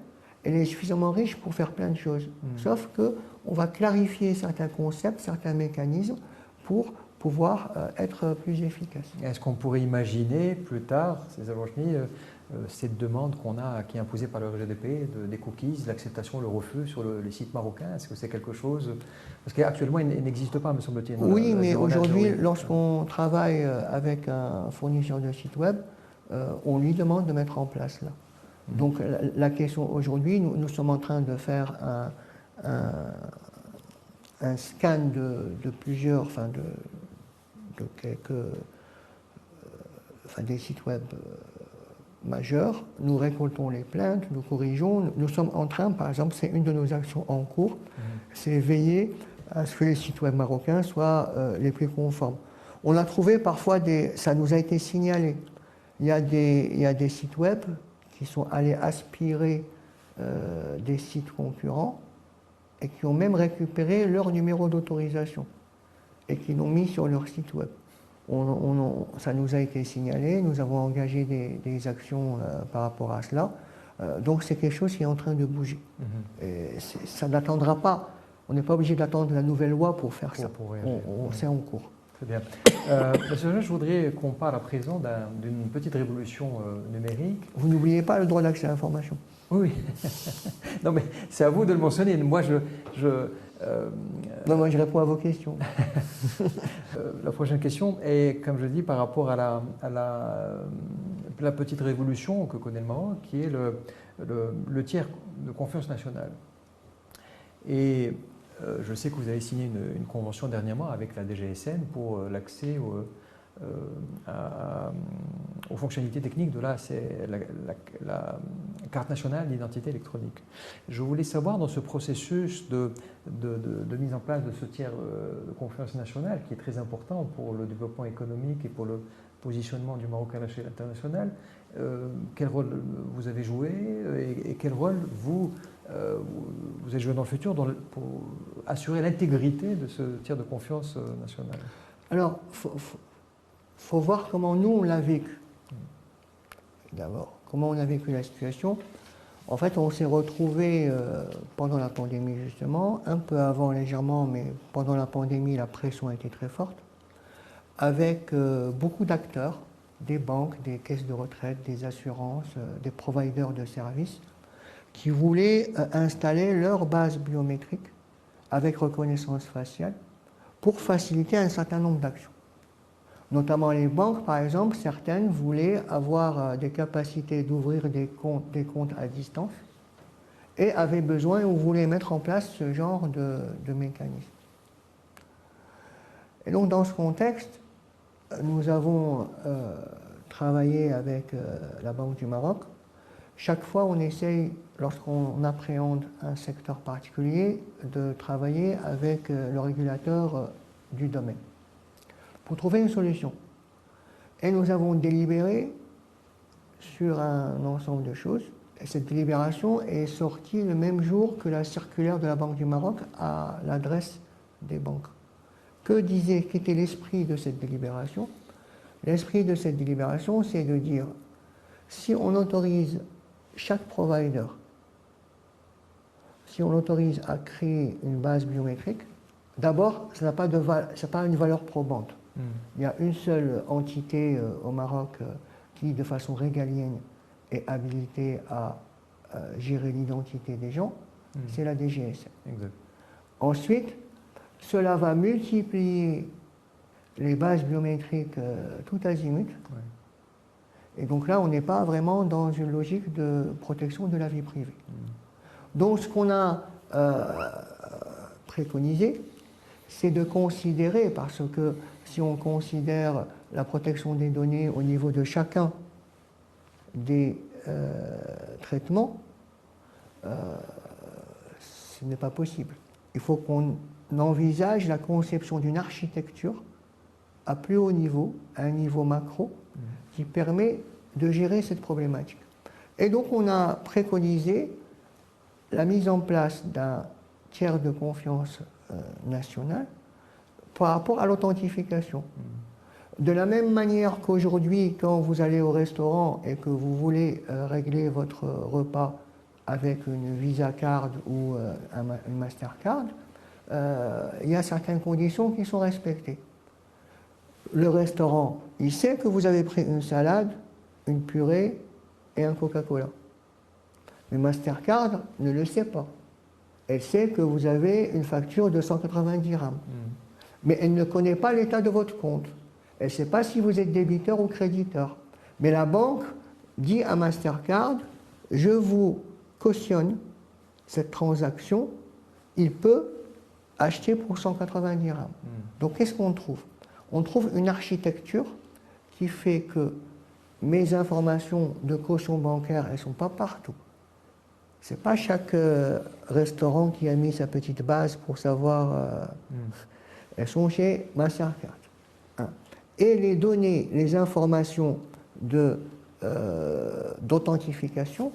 elle est suffisamment riche pour faire plein de choses. Sauf qu'on va clarifier certains concepts, certains mécanismes pour pouvoir être plus efficace. Est-ce qu'on pourrait imaginer plus tard, César Rochny, cette demande qui est imposée par le RGDP, des cookies, l'acceptation, le refus sur les sites marocains? Est-ce que c'est quelque chose... Parce qu'actuellement, il n'existe pas, me semble-t-il. Oui, mais aujourd'hui, lorsqu'on travaille avec un fournisseur de site web, on lui demande de mettre en place là. Donc la question aujourd'hui, nous sommes en train de faire un scan de plusieurs, de quelques, des sites web majeurs. Nous récoltons les plaintes, nous corrigeons. Nous sommes en train, par exemple, c'est une de nos actions en cours, c'est veiller à ce que les sites web marocains soient les plus conformes. On a trouvé parfois ça nous a été signalé. Il y a des sites web qui sont allés aspirer des sites concurrents et qui ont même récupéré leur numéro d'autorisation et qui l'ont mis sur leur site web. Ça nous a été signalé, nous avons engagé des actions par rapport à cela. Donc c'est quelque chose qui est en train de bouger. Et ça n'attendra pas, on n'est pas obligé d'attendre la nouvelle loi pour faire ça. C'est en cours. Très bien. Monsieur, je voudrais qu'on parle à présent d'une petite révolution numérique. Vous n'oubliez pas le droit d'accès à l'information. Oui. Non, mais c'est à vous de le mentionner. Moi, non, moi, je réponds à vos questions. La prochaine question est, comme je dis, par rapport à la petite révolution que connaît le Maroc, qui est le tiers de confiance nationale. Et je sais que vous avez signé une convention dernièrement avec la DGSN pour l'accès aux fonctionnalités techniques de la carte nationale d'identité électronique. Je voulais savoir, dans ce processus de mise en place de ce tiers de confiance nationale, qui est très important pour le développement économique et pour le positionnement du Maroc à l'échelle internationale, quel rôle vous avez joué et quel rôle vous allez jouer dans le futur pour assurer l'intégrité de ce tiers de confiance national? Alors, faut voir comment nous, on l'a vécu. D'abord, comment on a vécu la situation. En fait, on s'est retrouvé pendant la pandémie, justement, un peu avant légèrement, mais pendant la pandémie, la pression a été très forte, avec beaucoup d'acteurs, des banques, des caisses de retraite, des assurances, des providers de services, qui voulaient installer leur base biométrique avec reconnaissance faciale pour faciliter un certain nombre d'actions. Notamment les banques, par exemple, certaines voulaient avoir des capacités d'ouvrir des comptes à distance et avaient besoin ou voulaient mettre en place ce genre de mécanisme. Et donc, dans ce contexte, nous avons travaillé avec la Banque du Maroc. Chaque fois, on essaye, lorsqu'on appréhende un secteur particulier, de travailler avec le régulateur du domaine pour trouver une solution. Et nous avons délibéré sur un ensemble de choses. Et cette délibération est sortie le même jour que la circulaire de la Banque du Maroc à l'adresse des banques. Qu'était l'esprit de cette délibération? L'esprit de cette délibération, c'est de dire, si on autorise chaque provider, si on l'autorise à créer une base biométrique, d'abord, ça n'a pas une valeur probante. Il y a une seule entité au Maroc qui, de façon régalienne, est habilitée à gérer l'identité des gens, c'est la DGSN. Exact. Ensuite, cela va multiplier les bases biométriques tout azimut. Ouais. Et donc là, on n'est pas vraiment dans une logique de protection de la vie privée. Donc ce qu'on a préconisé, c'est de considérer, parce que si on considère la protection des données au niveau de chacun des traitements, ce n'est pas possible. Il faut qu'on envisage la conception d'une architecture à plus haut niveau, à un niveau macro, qui permet de gérer cette problématique. Et donc on a préconisé la mise en place d'un tiers de confiance national par rapport à l'authentification. De la même manière qu'aujourd'hui, quand vous allez au restaurant et que vous voulez régler votre repas avec une Visa Card ou une Mastercard, il y a certaines conditions qui sont respectées. Le restaurant, il sait que vous avez pris une salade, une purée et un Coca-Cola. Mais Mastercard ne le sait pas. Elle sait que vous avez une facture de 190 dirhams. Mais elle ne connaît pas l'état de votre compte. Elle ne sait pas si vous êtes débiteur ou créditeur. Mais la banque dit à Mastercard, je vous cautionne cette transaction, il peut acheter pour 180 dirhams. Donc qu'est-ce qu'on trouve? On trouve une architecture qui fait que mes informations de caution bancaire, elles ne sont pas partout. Ce n'est pas chaque restaurant qui a mis sa petite base pour savoir. Elles sont chez Mastercard. Et les données, les informations d'authentification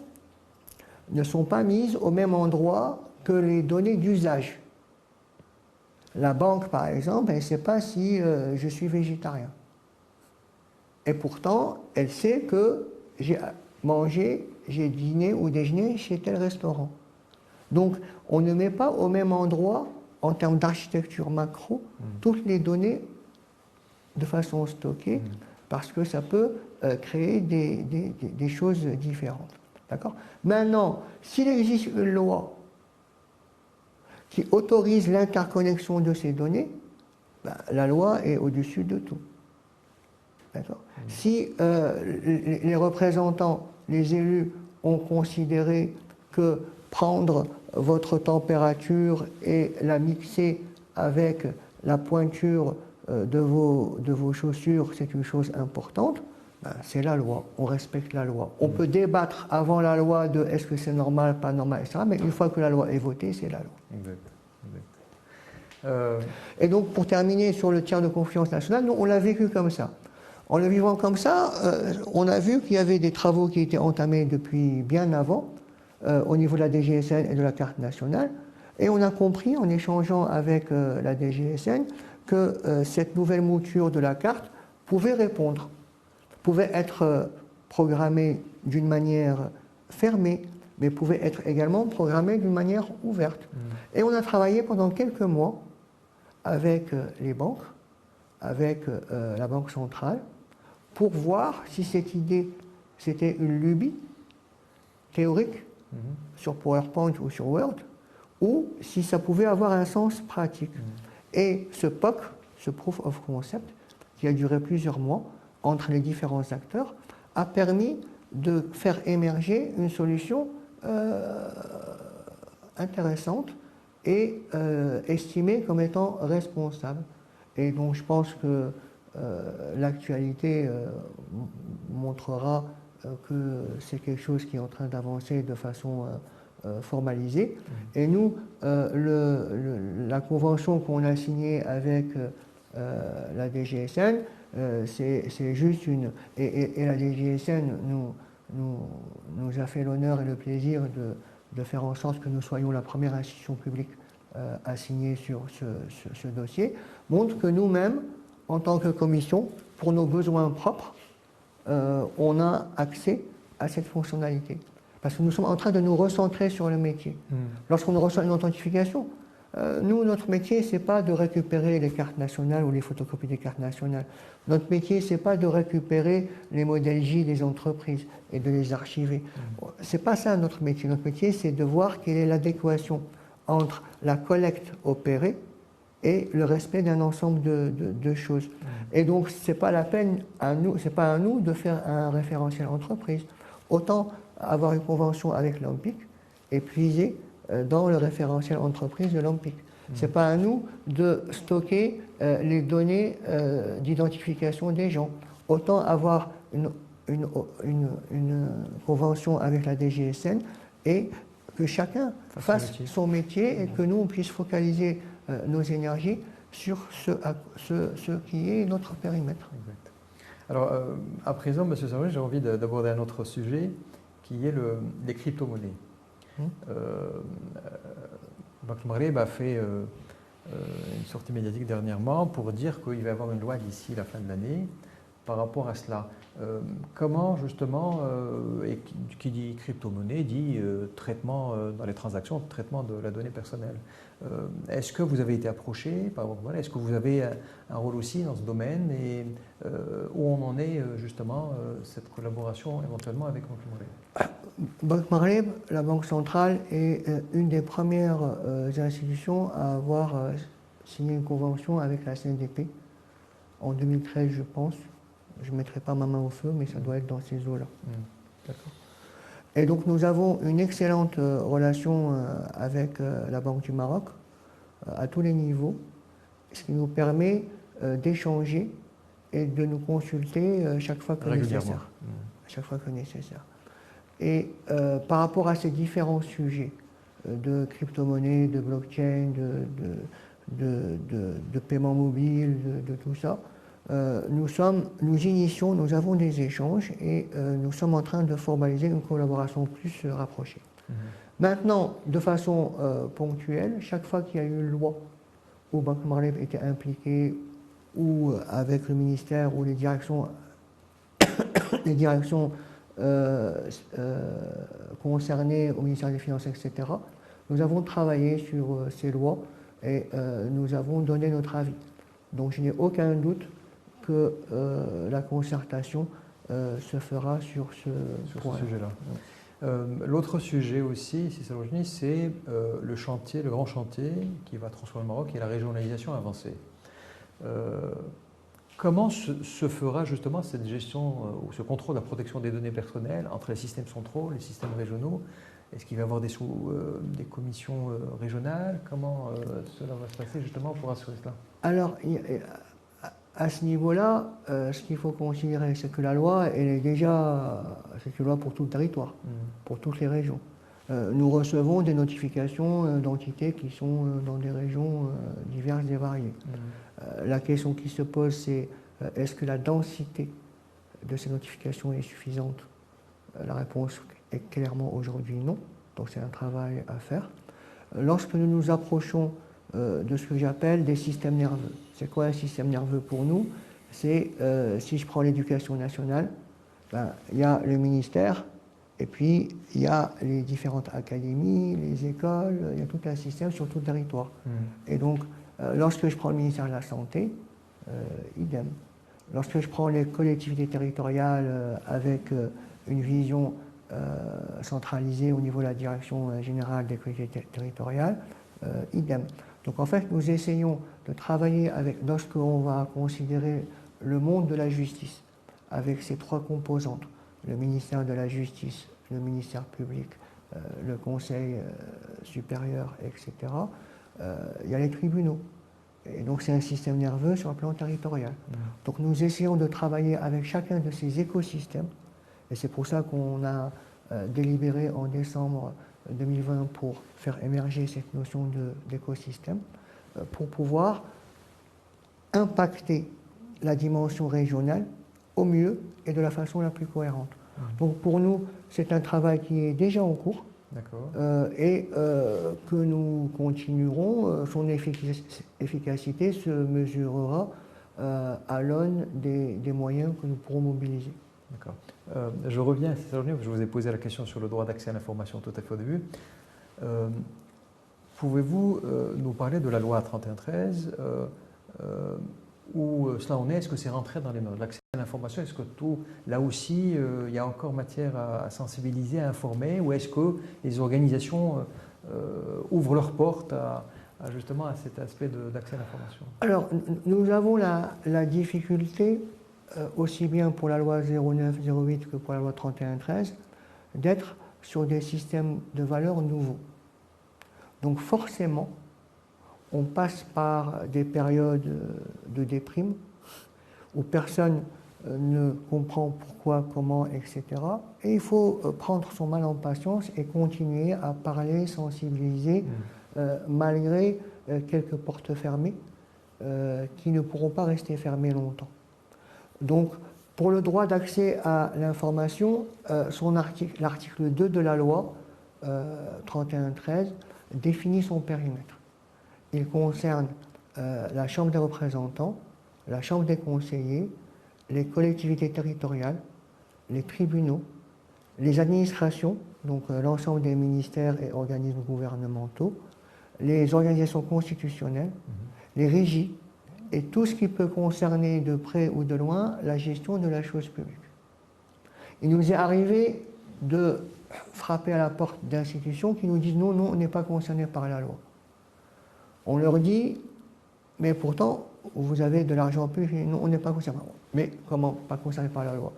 ne sont pas mises au même endroit que les données d'usage. La banque, par exemple, elle ne sait pas si je suis végétarien. Et pourtant, elle sait que j'ai mangé, j'ai dîné ou déjeuné chez tel restaurant. Donc, on ne met pas au même endroit, en termes d'architecture macro, toutes les données de façon stockée, parce que ça peut créer des choses différentes. D'accord ? Maintenant, s'il existe une loi qui autorise l'interconnexion de ces données, ben, la loi est au-dessus de tout. D'accord ? Si les représentants, les élus ont considéré que prendre votre température et la mixer avec la pointure de vos chaussures, c'est une chose importante, ben, c'est la loi, on respecte la loi. On peut débattre avant la loi de est-ce que c'est normal, pas normal, etc. Mais une fois que la loi est votée, c'est la loi. Exact. Et donc, pour terminer sur le tiers de confiance nationale, nous, on l'a vécu comme ça. En le vivant comme ça, on a vu qu'il y avait des travaux qui étaient entamés depuis bien avant, au niveau de la DGSN et de la carte nationale, et on a compris, en échangeant avec la DGSN, que cette nouvelle mouture de la carte pouvait répondre, pouvait être programmée d'une manière fermée, mais pouvait être également programmée d'une manière ouverte. Et on a travaillé pendant quelques mois avec les banques, avec la Banque centrale, pour voir si cette idée, c'était une lubie théorique sur PowerPoint ou sur Word, ou si ça pouvait avoir un sens pratique. Et ce POC, ce Proof of Concept, qui a duré plusieurs mois entre les différents acteurs, a permis de faire émerger une solution intéressante et estimée comme étant responsable. Et donc je pense que l'actualité montrera que c'est quelque chose qui est en train d'avancer de façon formalisée. Et nous, la convention qu'on a signée avec la DGSN, c'est juste une... Et la DGSN nous a fait l'honneur et le plaisir de faire en sorte que nous soyons la première institution publique à signer sur ce dossier, montre que nous-mêmes, en tant que commission, pour nos besoins propres, on a accès à cette fonctionnalité. Parce que nous sommes en train de nous recentrer sur le métier. Lorsqu'on reçoit une authentification, nous, notre métier, ce n'est pas de récupérer les cartes nationales ou les photocopies des cartes nationales. Notre métier, ce n'est pas de récupérer les modèles J des entreprises et de les archiver. Ce n'est pas ça notre métier. Notre métier, c'est de voir quelle est l'adéquation entre la collecte opérée et le respect d'un ensemble de choses. Et donc, ce n'est pas la peine à nous, c'est pas à nous de faire un référentiel entreprise. Autant avoir une convention avec l'OMPIC et puiser dans le référentiel entreprise de l'OMPIC. Ce n'est pas à nous de stocker les données d'identification des gens. Autant avoir une convention avec la DGSN et que chacun fasse son métier et que nous, on puisse focaliser nos énergies sur ce qui est notre périmètre. Exact. Alors, à présent, M. Sarrouni, j'ai envie d'aborder un autre sujet qui est les crypto-monnaies. Banque Maghreb a fait une sortie médiatique dernièrement pour dire qu'il va y avoir une loi d'ici la fin de l'année par rapport à cela. Comment justement, et qui dit crypto-monnaie, dit traitement dans les transactions, traitement de la donnée personnelle. Est-ce que vous avez été approché par voilà, est-ce que vous avez un rôle aussi dans ce domaine et où on en est justement cette collaboration éventuellement avec Banque Maghreb? Banque Maghreb, la Banque centrale, est une des premières institutions à avoir signé une convention avec la CNDP en 2013, je pense. Je ne mettrai pas ma main au feu, mais ça doit être dans ces eaux-là. D'accord. Et donc nous avons une excellente relation avec la Banque du Maroc à tous les niveaux, ce qui nous permet d'échanger et de nous consulter chaque fois que nécessaire. Chaque fois que nécessaire. Et par rapport à ces différents sujets de crypto-monnaie, de blockchain, de paiement mobile, de tout ça, nous avons des échanges et nous sommes en train de formaliser une collaboration plus rapprochée. Maintenant, de façon ponctuelle, chaque fois qu'il y a eu une loi où Banque Maghreb était impliquée ou avec le ministère ou les directions concernées au ministère des Finances, etc., nous avons travaillé sur ces lois et nous avons donné notre avis. Donc je n'ai aucun doute que la concertation se fera sur ce sujet-là. L'autre sujet aussi, c'est le chantier, le grand chantier qui va transformer le Maroc et la régionalisation avancée. Comment se fera justement cette gestion ou ce contrôle de la protection des données personnelles entre les systèmes centraux, les systèmes régionaux? Est-ce qu'il va y avoir des commissions régionales? Comment cela va se passer justement pour assurer cela? Alors, à ce niveau-là, ce qu'il faut considérer, c'est que la loi, c'est une loi pour tout le territoire, pour toutes les régions. Nous recevons des notifications d'entités qui sont dans des régions diverses et variées. La question qui se pose, c'est est-ce que la densité de ces notifications est suffisante? La réponse est clairement aujourd'hui non, donc c'est un travail à faire. Lorsque nous nous approchons de ce que j'appelle des systèmes nerveux. C'est quoi un système nerveux pour nous? C'est, si je prends l'éducation nationale, il y a le ministère, et puis il y a les différentes académies, les écoles, il y a tout un système sur tout le territoire. Et donc, lorsque je prends le ministère de la Santé, idem. Lorsque je prends les collectivités territoriales avec une vision centralisée au niveau de la direction générale des collectivités territoriales, idem. Donc en fait, nous essayons de travailler avec, lorsqu'on va considérer le monde de la justice, avec ses trois composantes, le ministère de la Justice, le ministère public, le Conseil supérieur, etc., il y a les tribunaux. Et donc c'est un système nerveux sur le plan territorial. Donc nous essayons de travailler avec chacun de ces écosystèmes, et c'est pour ça qu'on a délibéré en décembre 2020 pour faire émerger cette notion d'écosystème, pour pouvoir impacter la dimension régionale au mieux et de la façon la plus cohérente. Donc pour nous, c'est un travail qui est déjà en cours et que nous continuerons. Son efficacité se mesurera à l'aune des moyens que nous pourrons mobiliser. D'accord. Je reviens à cette journée, je vous ai posé la question sur le droit d'accès à l'information tout à fait au début. Pouvez-vous nous parler de la loi 3113 où cela en est? Est-ce que c'est rentré dans les mœurs? L'accès à l'information, est-ce que tout, là aussi, il y a encore matière à sensibiliser, à informer, ou est-ce que les organisations ouvrent leurs portes justement à cet aspect d'accès à l'information? Alors, nous avons la difficulté, aussi bien pour la loi 09-08 que pour la loi 3113, d'être sur des systèmes de valeurs nouveaux. Donc forcément, on passe par des périodes de déprime où personne ne comprend pourquoi, comment, etc. Et il faut prendre son mal en patience et continuer à parler, sensibiliser, malgré quelques portes fermées qui ne pourront pas rester fermées longtemps. Donc, pour le droit d'accès à l'information, l'article 2 de la loi 3113 définit son périmètre. Il concerne la Chambre des représentants, la Chambre des conseillers, les collectivités territoriales, les tribunaux, les administrations, donc l'ensemble des ministères et organismes gouvernementaux, les organisations constitutionnelles, les régies et tout ce qui peut concerner de près ou de loin la gestion de la chose publique. Il nous est arrivé de frapper à la porte d'institutions qui nous disent non, non, on n'est pas concerné par la loi. On leur dit, mais pourtant, vous avez de l'argent public, non, on n'est pas concerné. Mais comment pas concerné par la loi?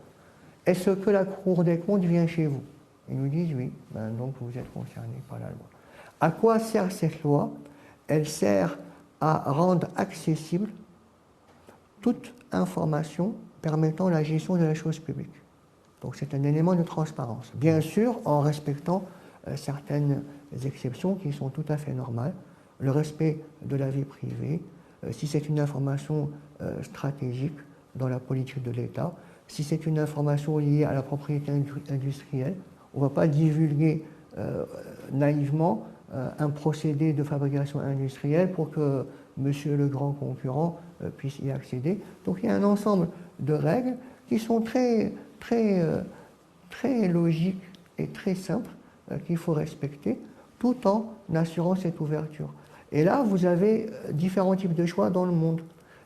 Est-ce que la Cour des comptes vient chez vous? Ils nous disent oui, ben donc vous êtes concerné par la loi. À quoi sert cette loi? Elle sert à rendre accessible toute information permettant la gestion de la chose publique. Donc c'est un élément de transparence. Bien sûr, en respectant certaines exceptions qui sont tout à fait normales. Le respect de la vie privée, si c'est une information stratégique dans la politique de l'État, si c'est une information liée à la propriété industrielle, on ne va pas divulguer naïvement un procédé de fabrication industrielle pour que monsieur le grand concurrent puisse y accéder. Donc il y a un ensemble de règles qui sont très logiques et très simples qu'il faut respecter tout en assurant cette ouverture. Et là, vous avez différents types de choix dans le monde.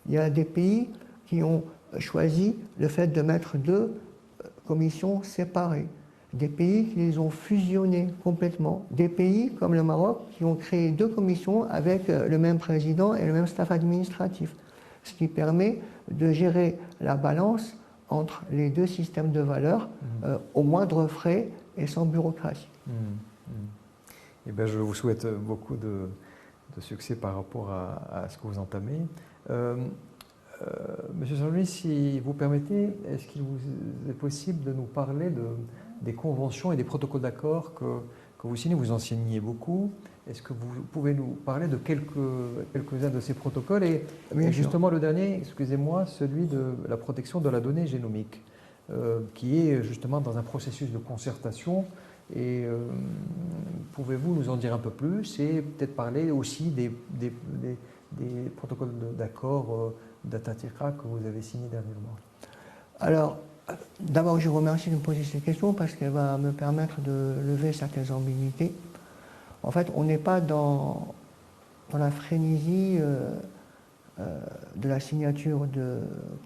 Il y a des pays qui ont choisi le fait de mettre deux commissions séparées, des pays qui les ont fusionnées complètement, des pays comme le Maroc qui ont créé deux commissions avec le même président et le même staff administratif, ce qui permet de gérer la balance entre les deux systèmes de valeurs au moindre frais et sans bureaucratie. Eh bien, je vous souhaite beaucoup de succès par rapport à ce que vous entamez. Monsieur Saroujni, si vous permettez, est-ce qu'il vous est possible de nous parler des conventions et des protocoles d'accord que vous signez? Vous enseignez beaucoup. Est-ce que vous pouvez nous parler de quelques-uns de ces protocoles? Et justement, le dernier, excusez-moi, celui de la protection de la donnée génomique, qui est justement dans un processus de concertation. Et pouvez-vous nous en dire un peu plus et peut-être parler aussi des protocoles d'accord d'Atatürk que vous avez signés dernièrement? Alors, d'abord, je vous remercie de me poser cette question parce qu'elle va me permettre de lever certaines ambiguïtés. En fait, on n'est pas dans la frénésie de la signature de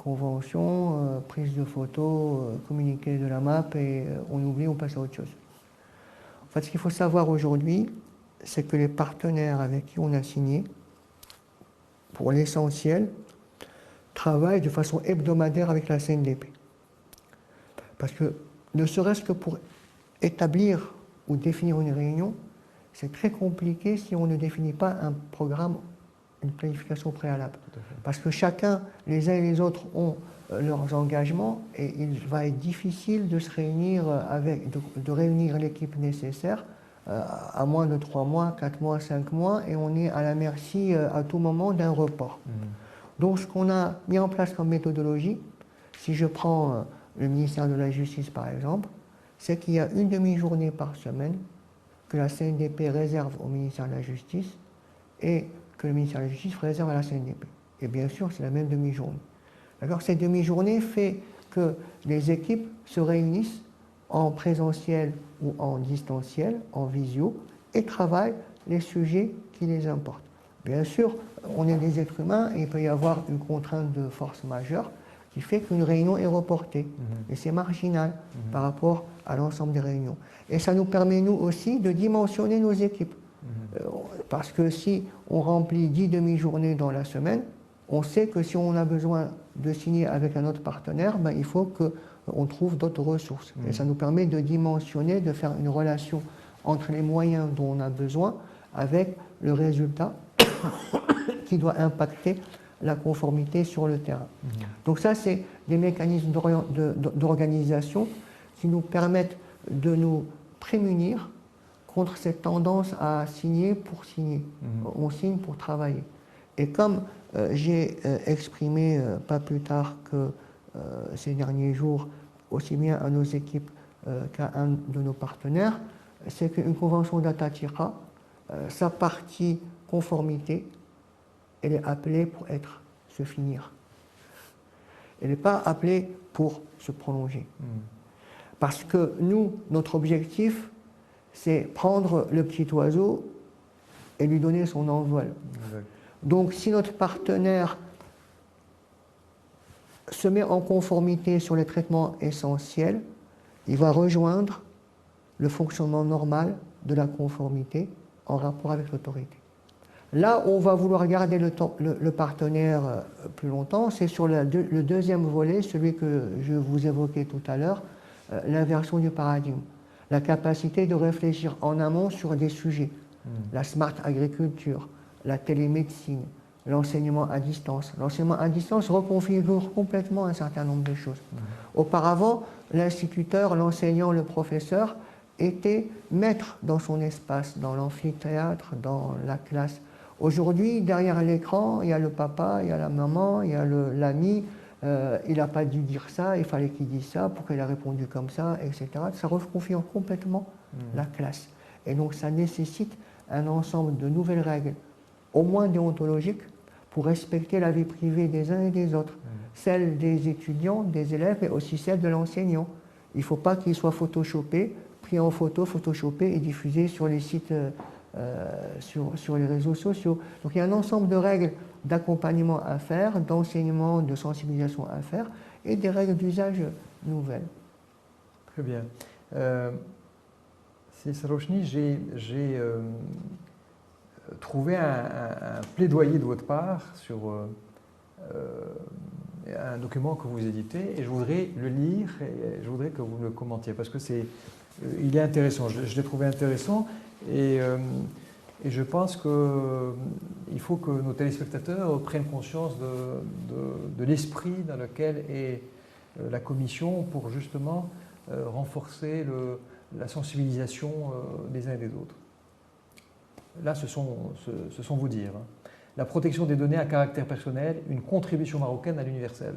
conventions, prise de photos, communiqué de la map et on oublie, on passe à autre chose. En fait, ce qu'il faut savoir aujourd'hui, c'est que les partenaires avec qui on a signé, pour l'essentiel, travaillent de façon hebdomadaire avec la CNDP. Parce que, ne serait-ce que pour établir ou définir une réunion, c'est très compliqué si on ne définit pas un programme, une planification préalable. Parce que chacun, les uns et les autres, ont leurs engagements et il va être difficile de se réunir de réunir l'équipe nécessaire à moins de 3 mois, 4 mois, 5 mois et on est à la merci à tout moment d'un report. Donc ce qu'on a mis en place comme méthodologie, si je prends le ministère de la Justice par exemple, c'est qu'il y a une demi-journée par semaine que la CNDP réserve au ministère de la Justice et que le ministère de la Justice réserve à la CNDP. Et bien sûr, c'est la même demi-journée. D'accord ? Cette demi-journée fait que les équipes se réunissent en présentiel ou en distanciel, en visio, et travaillent les sujets qui les importent. Bien sûr, on est des êtres humains et il peut y avoir une contrainte de force majeure qui fait qu'une réunion est reportée. Et c'est marginal par rapport à l'ensemble des réunions. Et ça nous permet, nous aussi, de dimensionner nos équipes. Parce que si on remplit 10 demi-journées dans la semaine, on sait que si on a besoin de signer avec un autre partenaire, ben, il faut qu'on trouve d'autres ressources. Et ça nous permet de dimensionner, de faire une relation entre les moyens dont on a besoin avec le résultat qui doit impacter la conformité sur le terrain. Donc ça, c'est des mécanismes d'organisation qui nous permettent de nous prémunir contre cette tendance à signer pour signer. On signe pour travailler. Et comme j'ai exprimé pas plus tard que ces derniers jours, aussi bien à nos équipes qu'à un de nos partenaires, c'est qu'une convention d'Atatürk, sa partie conformité, elle est appelée pour se finir. Elle n'est pas appelée pour se prolonger. Parce que nous, notre objectif, c'est prendre le petit oiseau et lui donner son envol. Exact. Donc si notre partenaire se met en conformité sur les traitements essentiels, il va rejoindre le fonctionnement normal de la conformité en rapport avec l'autorité. Là où on va vouloir garder le partenaire plus longtemps, c'est sur le deuxième volet, celui que je vous évoquais tout à l'heure, l'inversion du paradigme. La capacité de réfléchir en amont sur des sujets. La smart agriculture, la télémédecine, l'enseignement à distance. L'enseignement à distance reconfigure complètement un certain nombre de choses. Auparavant, l'instituteur, l'enseignant, le professeur était maître dans son espace, dans l'amphithéâtre, dans la classe. Aujourd'hui, derrière l'écran, il y a le papa, il y a la maman, il y a l'ami. Il n'a pas dû dire ça, il fallait qu'il dise ça, pourquoi il a répondu comme ça, etc. Ça reconfigure complètement la classe. Et donc ça nécessite un ensemble de nouvelles règles, au moins déontologiques, pour respecter la vie privée des uns et des autres. Celle des étudiants, des élèves, mais aussi celle de l'enseignant. Il ne faut pas qu'il soit photoshopé, pris en photo, photoshopé et diffusé sur les sites, sur les réseaux sociaux. Donc il y a un ensemble de règles d'accompagnement à faire, d'enseignement, de sensibilisation à faire, et des règles d'usage nouvelles. Très bien. C'est Sarochny, j'ai trouvé un plaidoyer de votre part sur un document que vous éditez, et je voudrais le lire et je voudrais que vous le commentiez parce que il est intéressant. Je l'ai trouvé intéressant et je pense qu'il faut que nos téléspectateurs prennent conscience de l'esprit dans lequel est la Commission pour justement renforcer la sensibilisation des uns et des autres. Là, ce sont vos dires. La protection des données à caractère personnel, une contribution marocaine à l'universel.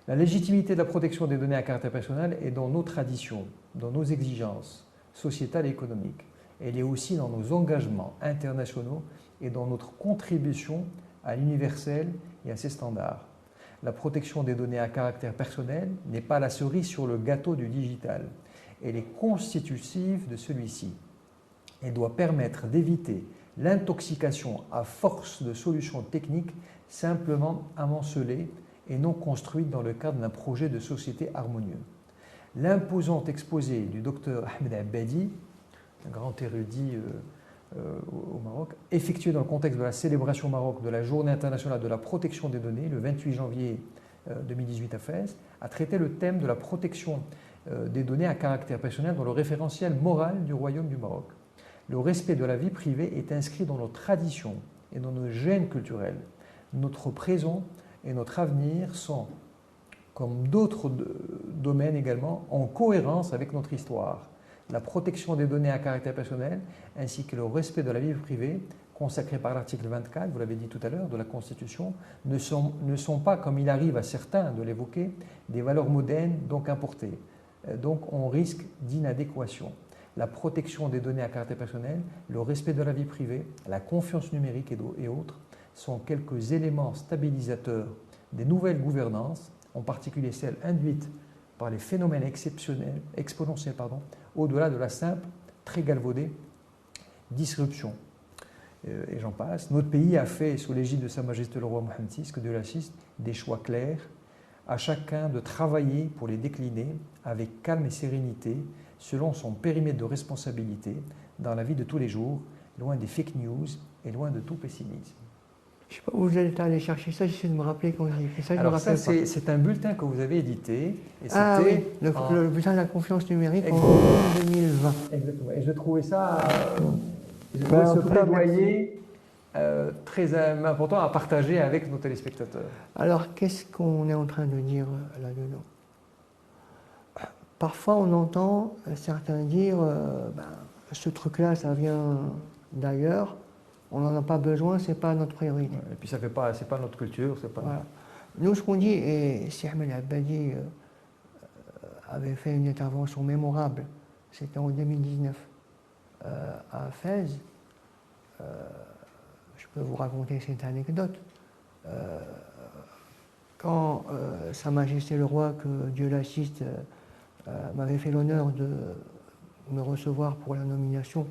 La légitimité de la protection des données à caractère personnel est dans nos traditions, dans nos exigences sociétales et économiques. Elle est aussi dans nos engagements internationaux et dans notre contribution à l'universel et à ses standards. La protection des données à caractère personnel n'est pas la cerise sur le gâteau du digital. Elle est constitutive de celui-ci. Elle doit permettre d'éviter l'intoxication à force de solutions techniques simplement amoncelées et non construites dans le cadre d'un projet de société harmonieux. L'imposant exposé du docteur Ahmed Abadi, un grand érudit au Maroc, effectué dans le contexte de la célébration au Maroc de la Journée internationale de la protection des données, le 28 janvier 2018 à Fès, a traité le thème de la protection des données à caractère personnel dans le référentiel moral du Royaume du Maroc. Le respect de la vie privée est inscrit dans nos traditions et dans nos gènes culturels. Notre présent et notre avenir sont, comme d'autres domaines également, en cohérence avec notre histoire. La protection des données à caractère personnel ainsi que le respect de la vie privée, consacré par l'article 24, vous l'avez dit tout à l'heure, de la Constitution, ne sont pas, comme il arrive à certains de l'évoquer, des valeurs modernes, donc importées. Donc on risque d'inadéquation. La protection des données à caractère personnel, le respect de la vie privée, la confiance numérique et autres sont quelques éléments stabilisateurs des nouvelles gouvernances, en particulier celles induites par les phénomènes exponentiels, au-delà de la simple, très galvaudée disruption. Et j'en passe. Notre pays a fait, sous l'égide de Sa Majesté le roi Mohammed VI, que Dieu l'assiste, des choix clairs, à chacun de travailler pour les décliner avec calme et sérénité, selon son périmètre de responsabilité, dans la vie de tous les jours, loin des fake news et loin de tout pessimisme. Je ne sais pas où vous êtes allé chercher ça, j'essaie de me rappeler quand j'ai écrit ça. Alors ça, c'est un bulletin que vous avez édité. Et oui, le bulletin de la confiance numérique en 2020. Exactement. Et je trouvais ça, ce plaidoyer très important à partager avec nos téléspectateurs. Alors, qu'est-ce qu'on est en train de dire là-dedans? Parfois, on entend certains dire ce truc-là, ça vient d'ailleurs, on n'en a pas besoin, ce n'est pas notre priorité. Et puis, c'est pas notre culture. Pas... Voilà. Nous, ce qu'on dit, et Si Ahmed Abadi avait fait une intervention mémorable, c'était en 2019 à Fès. Je peux vous raconter cette anecdote. quand Sa Majesté le Roi, que Dieu l'assiste, m'avait fait l'honneur de me recevoir pour la nomination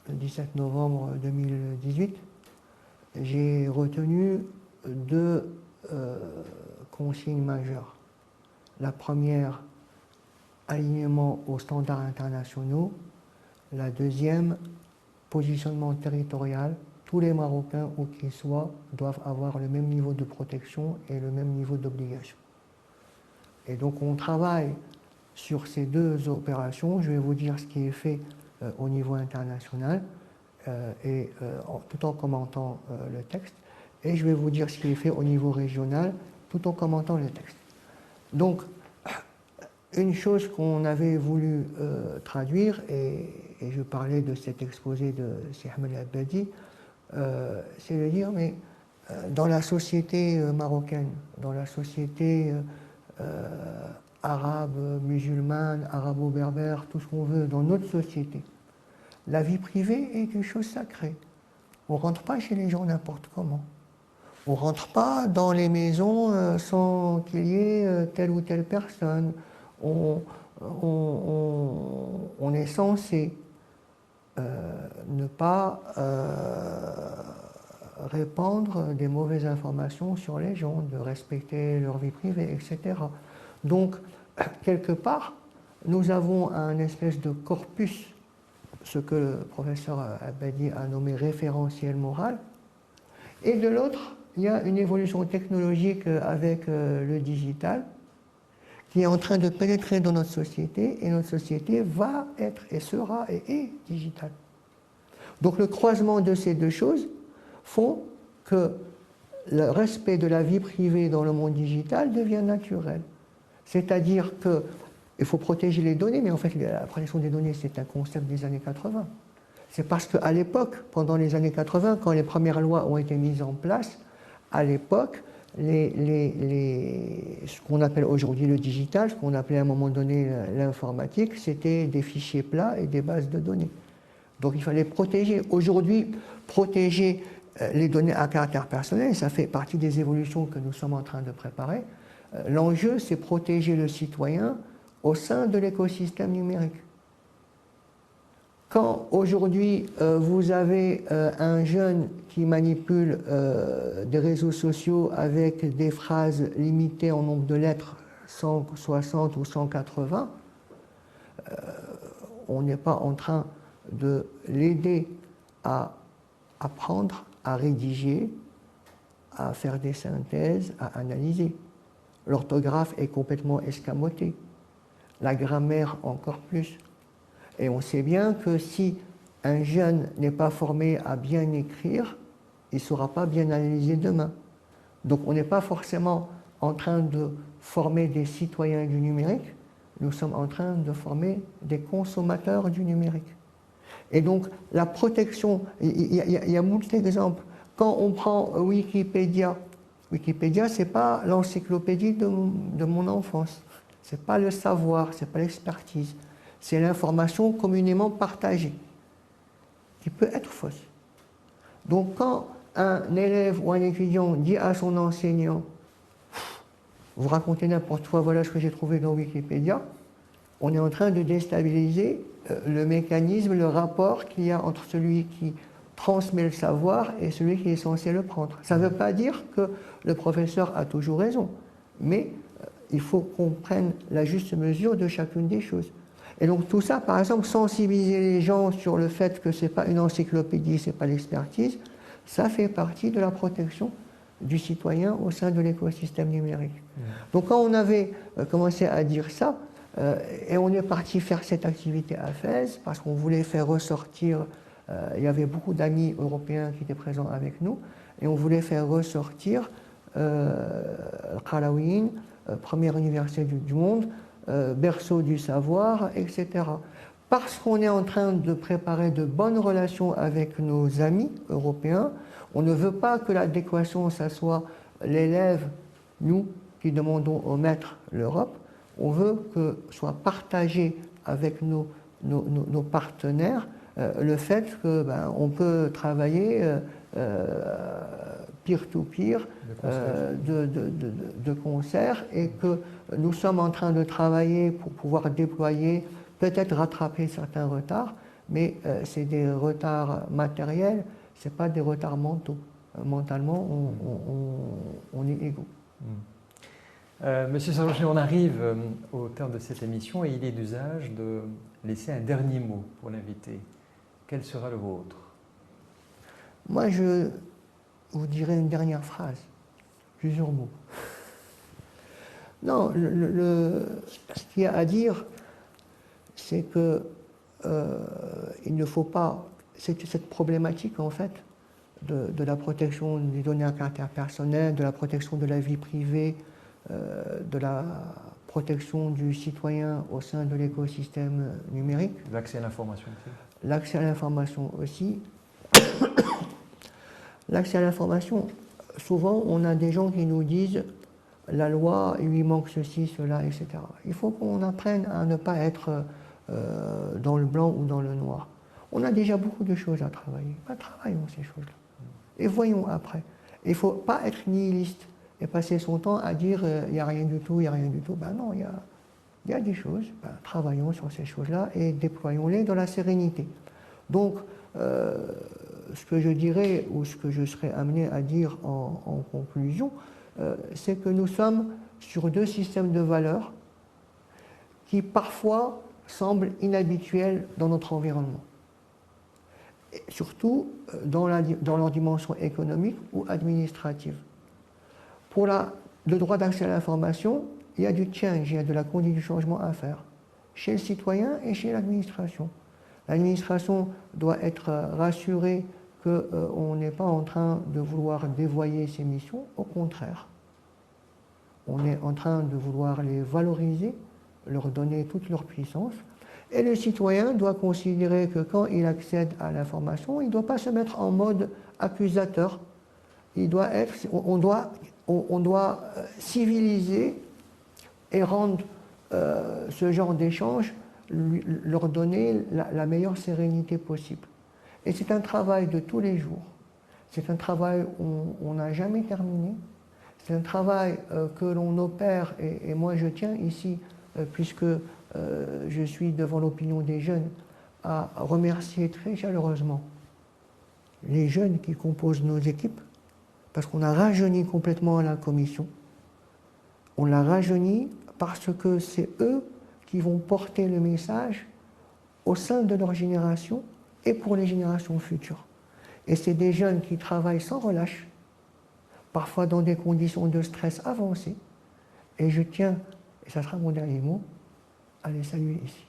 le 17 novembre 2018, j'ai retenu deux consignes majeures. La première, alignement aux standards internationaux. La deuxième, positionnement territorial. Tous les Marocains, où qu'ils soient, doivent avoir le même niveau de protection et le même niveau d'obligation. Et donc on travaille sur ces deux opérations. Je vais vous dire ce qui est fait au niveau international, tout en commentant le texte. Et je vais vous dire ce qui est fait au niveau régional, tout en commentant le texte. Donc, une chose qu'on avait voulu traduire, et je parlais de cet exposé de Cheikh Ahmed Al-Abadi, c'est de dire, mais dans la société marocaine, dans la société arabe, musulmane, arabo-berbère, tout ce qu'on veut, dans notre société, la vie privée est une chose sacrée. On ne rentre pas chez les gens n'importe comment. On ne rentre pas dans les maisons sans qu'il y ait telle ou telle personne. On est censé ne pas répandre des mauvaises informations sur les gens, de respecter leur vie privée, etc. Donc, quelque part, nous avons un espèce de corpus, ce que le professeur Abadi a nommé référentiel moral, et de l'autre, il y a une évolution technologique avec le digital qui est en train de pénétrer dans notre société, et notre société va être et sera et est digitale. Donc le croisement de ces deux choses font que le respect de la vie privée dans le monde digital devient naturel. C'est-à-dire qu'il faut protéger les données, mais en fait la protection des données c'est un concept des années 80. C'est parce qu'à l'époque, pendant les années 80, quand les premières lois ont été mises en place, à l'époque, ce qu'on appelle aujourd'hui le digital, ce qu'on appelait à un moment donné l'informatique, c'était des fichiers plats et des bases de données. Donc il fallait protéger. Aujourd'hui, protéger les données à caractère personnel, ça fait partie des évolutions que nous sommes en train de préparer. L'enjeu, c'est protéger le citoyen au sein de l'écosystème numérique. Quand aujourd'hui vous avez un jeune qui manipule des réseaux sociaux avec des phrases limitées en nombre de lettres, 160 ou 180, on n'est pas en train de l'aider à apprendre, à rédiger, à faire des synthèses, à analyser. L'orthographe est complètement escamotée, la grammaire encore plus. Et on sait bien que si un jeune n'est pas formé à bien écrire, il ne saura pas bien analyser demain. Donc on n'est pas forcément en train de former des citoyens du numérique, nous sommes en train de former des consommateurs du numérique. Et donc la protection, il y a beaucoup d'exemples. Quand on prend Wikipédia, Wikipédia ce n'est pas l'encyclopédie de mon enfance, ce n'est pas le savoir, ce n'est pas l'expertise. C'est l'information communément partagée, qui peut être fausse. Donc quand un élève ou un étudiant dit à son enseignant « vous racontez n'importe quoi, voilà ce que j'ai trouvé dans Wikipédia », on est en train de déstabiliser le mécanisme, le rapport qu'il y a entre celui qui transmet le savoir et celui qui est censé le prendre. Ça ne veut pas dire que le professeur a toujours raison, mais il faut qu'on prenne la juste mesure de chacune des choses. Et donc tout ça, par exemple, sensibiliser les gens sur le fait que ce n'est pas une encyclopédie, ce n'est pas l'expertise, ça fait partie de la protection du citoyen au sein de l'écosystème numérique. Donc quand on avait commencé à dire ça, et on est parti faire cette activité à Fès, parce qu'on voulait faire ressortir, il y avait beaucoup d'amis européens qui étaient présents avec nous, et on voulait faire ressortir Qarawiyyin, première université du monde, berceau du savoir, etc. Parce qu'on est en train de préparer de bonnes relations avec nos amis européens, on ne veut pas que l'adéquation, ça soit l'élève, nous, qui demandons au maître l'Europe, on veut que soit partagé avec nos partenaires le fait qu'on peut travailler peer-to-peer, de concert, et que nous sommes en train de travailler pour pouvoir déployer, peut-être rattraper certains retards, mais c'est des retards matériels, ce n'est pas des retards mentaux. Mentalement, on est égaux. Monsieur Sarrochny, on arrive au terme de cette émission et il est d'usage de laisser un dernier mot pour l'invité. Quel sera le vôtre? Moi, je vous dirai une dernière phrase, plusieurs mots. Non, ce qu'il y a à dire, c'est que il ne faut pas, cette problématique en fait de la protection des données à caractère personnel, de la protection de la vie privée, de la protection du citoyen au sein de l'écosystème numérique. L'accès à l'information aussi. L'accès à l'information aussi. L'accès à l'information, souvent on a des gens qui nous disent la loi, il lui manque ceci, cela, etc. Il faut qu'on apprenne à ne pas être dans le blanc ou dans le noir. On a déjà beaucoup de choses à travailler. Travaillons ces choses-là. Et voyons après. Il ne faut pas être nihiliste et passer son temps à dire il n'y a rien du tout, il n'y a rien du tout. Ben non, il y a des choses. Ben, travaillons sur ces choses-là et déployons-les dans la sérénité. Donc, ce que je dirais, ou ce que je serais amené à dire en conclusion, c'est que nous sommes sur deux systèmes de valeurs qui parfois semblent inhabituels dans notre environnement. Et surtout dans leur dimension économique ou administrative. Pour le droit d'accès à l'information, il y a du change, il y a de la conduite du changement à faire, chez le citoyen et chez l'administration. L'administration doit être rassurée qu'on n'est pas en train de vouloir dévoyer ses missions, au contraire. On est en train de vouloir les valoriser, leur donner toute leur puissance. Et le citoyen doit considérer que quand il accède à l'information, il ne doit pas se mettre en mode accusateur. On doit civiliser et rendre ce genre d'échange, leur donner la meilleure sérénité possible. Et c'est un travail de tous les jours. C'est un travail où on n'a jamais terminé. C'est un travail que l'on opère, et moi je tiens ici, puisque je suis devant l'opinion des jeunes, à remercier très chaleureusement les jeunes qui composent nos équipes, parce qu'on a rajeuni complètement la commission. On l'a rajeuni parce que c'est eux qui vont porter le message au sein de leur génération et pour les générations futures. Et c'est des jeunes qui travaillent sans relâche, parfois dans des conditions de stress avancées. Et je tiens, et ça sera mon dernier mot, à les saluer ici.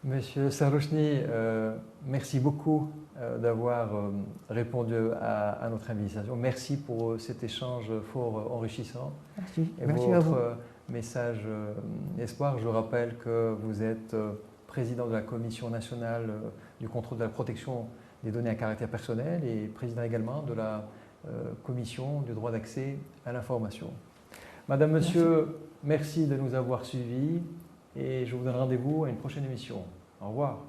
Monsieur Sarrochny, merci beaucoup d'avoir répondu à notre invitation. Merci pour cet échange fort enrichissant. Merci. Et merci à vous. Message espoir, je rappelle que vous êtes président de la Commission nationale du contrôle de la protection des données à caractère personnel et président également de la Commission du droit d'accès à l'information. Madame, Monsieur, merci de nous avoir suivis et je vous donne rendez-vous à une prochaine émission. Au revoir.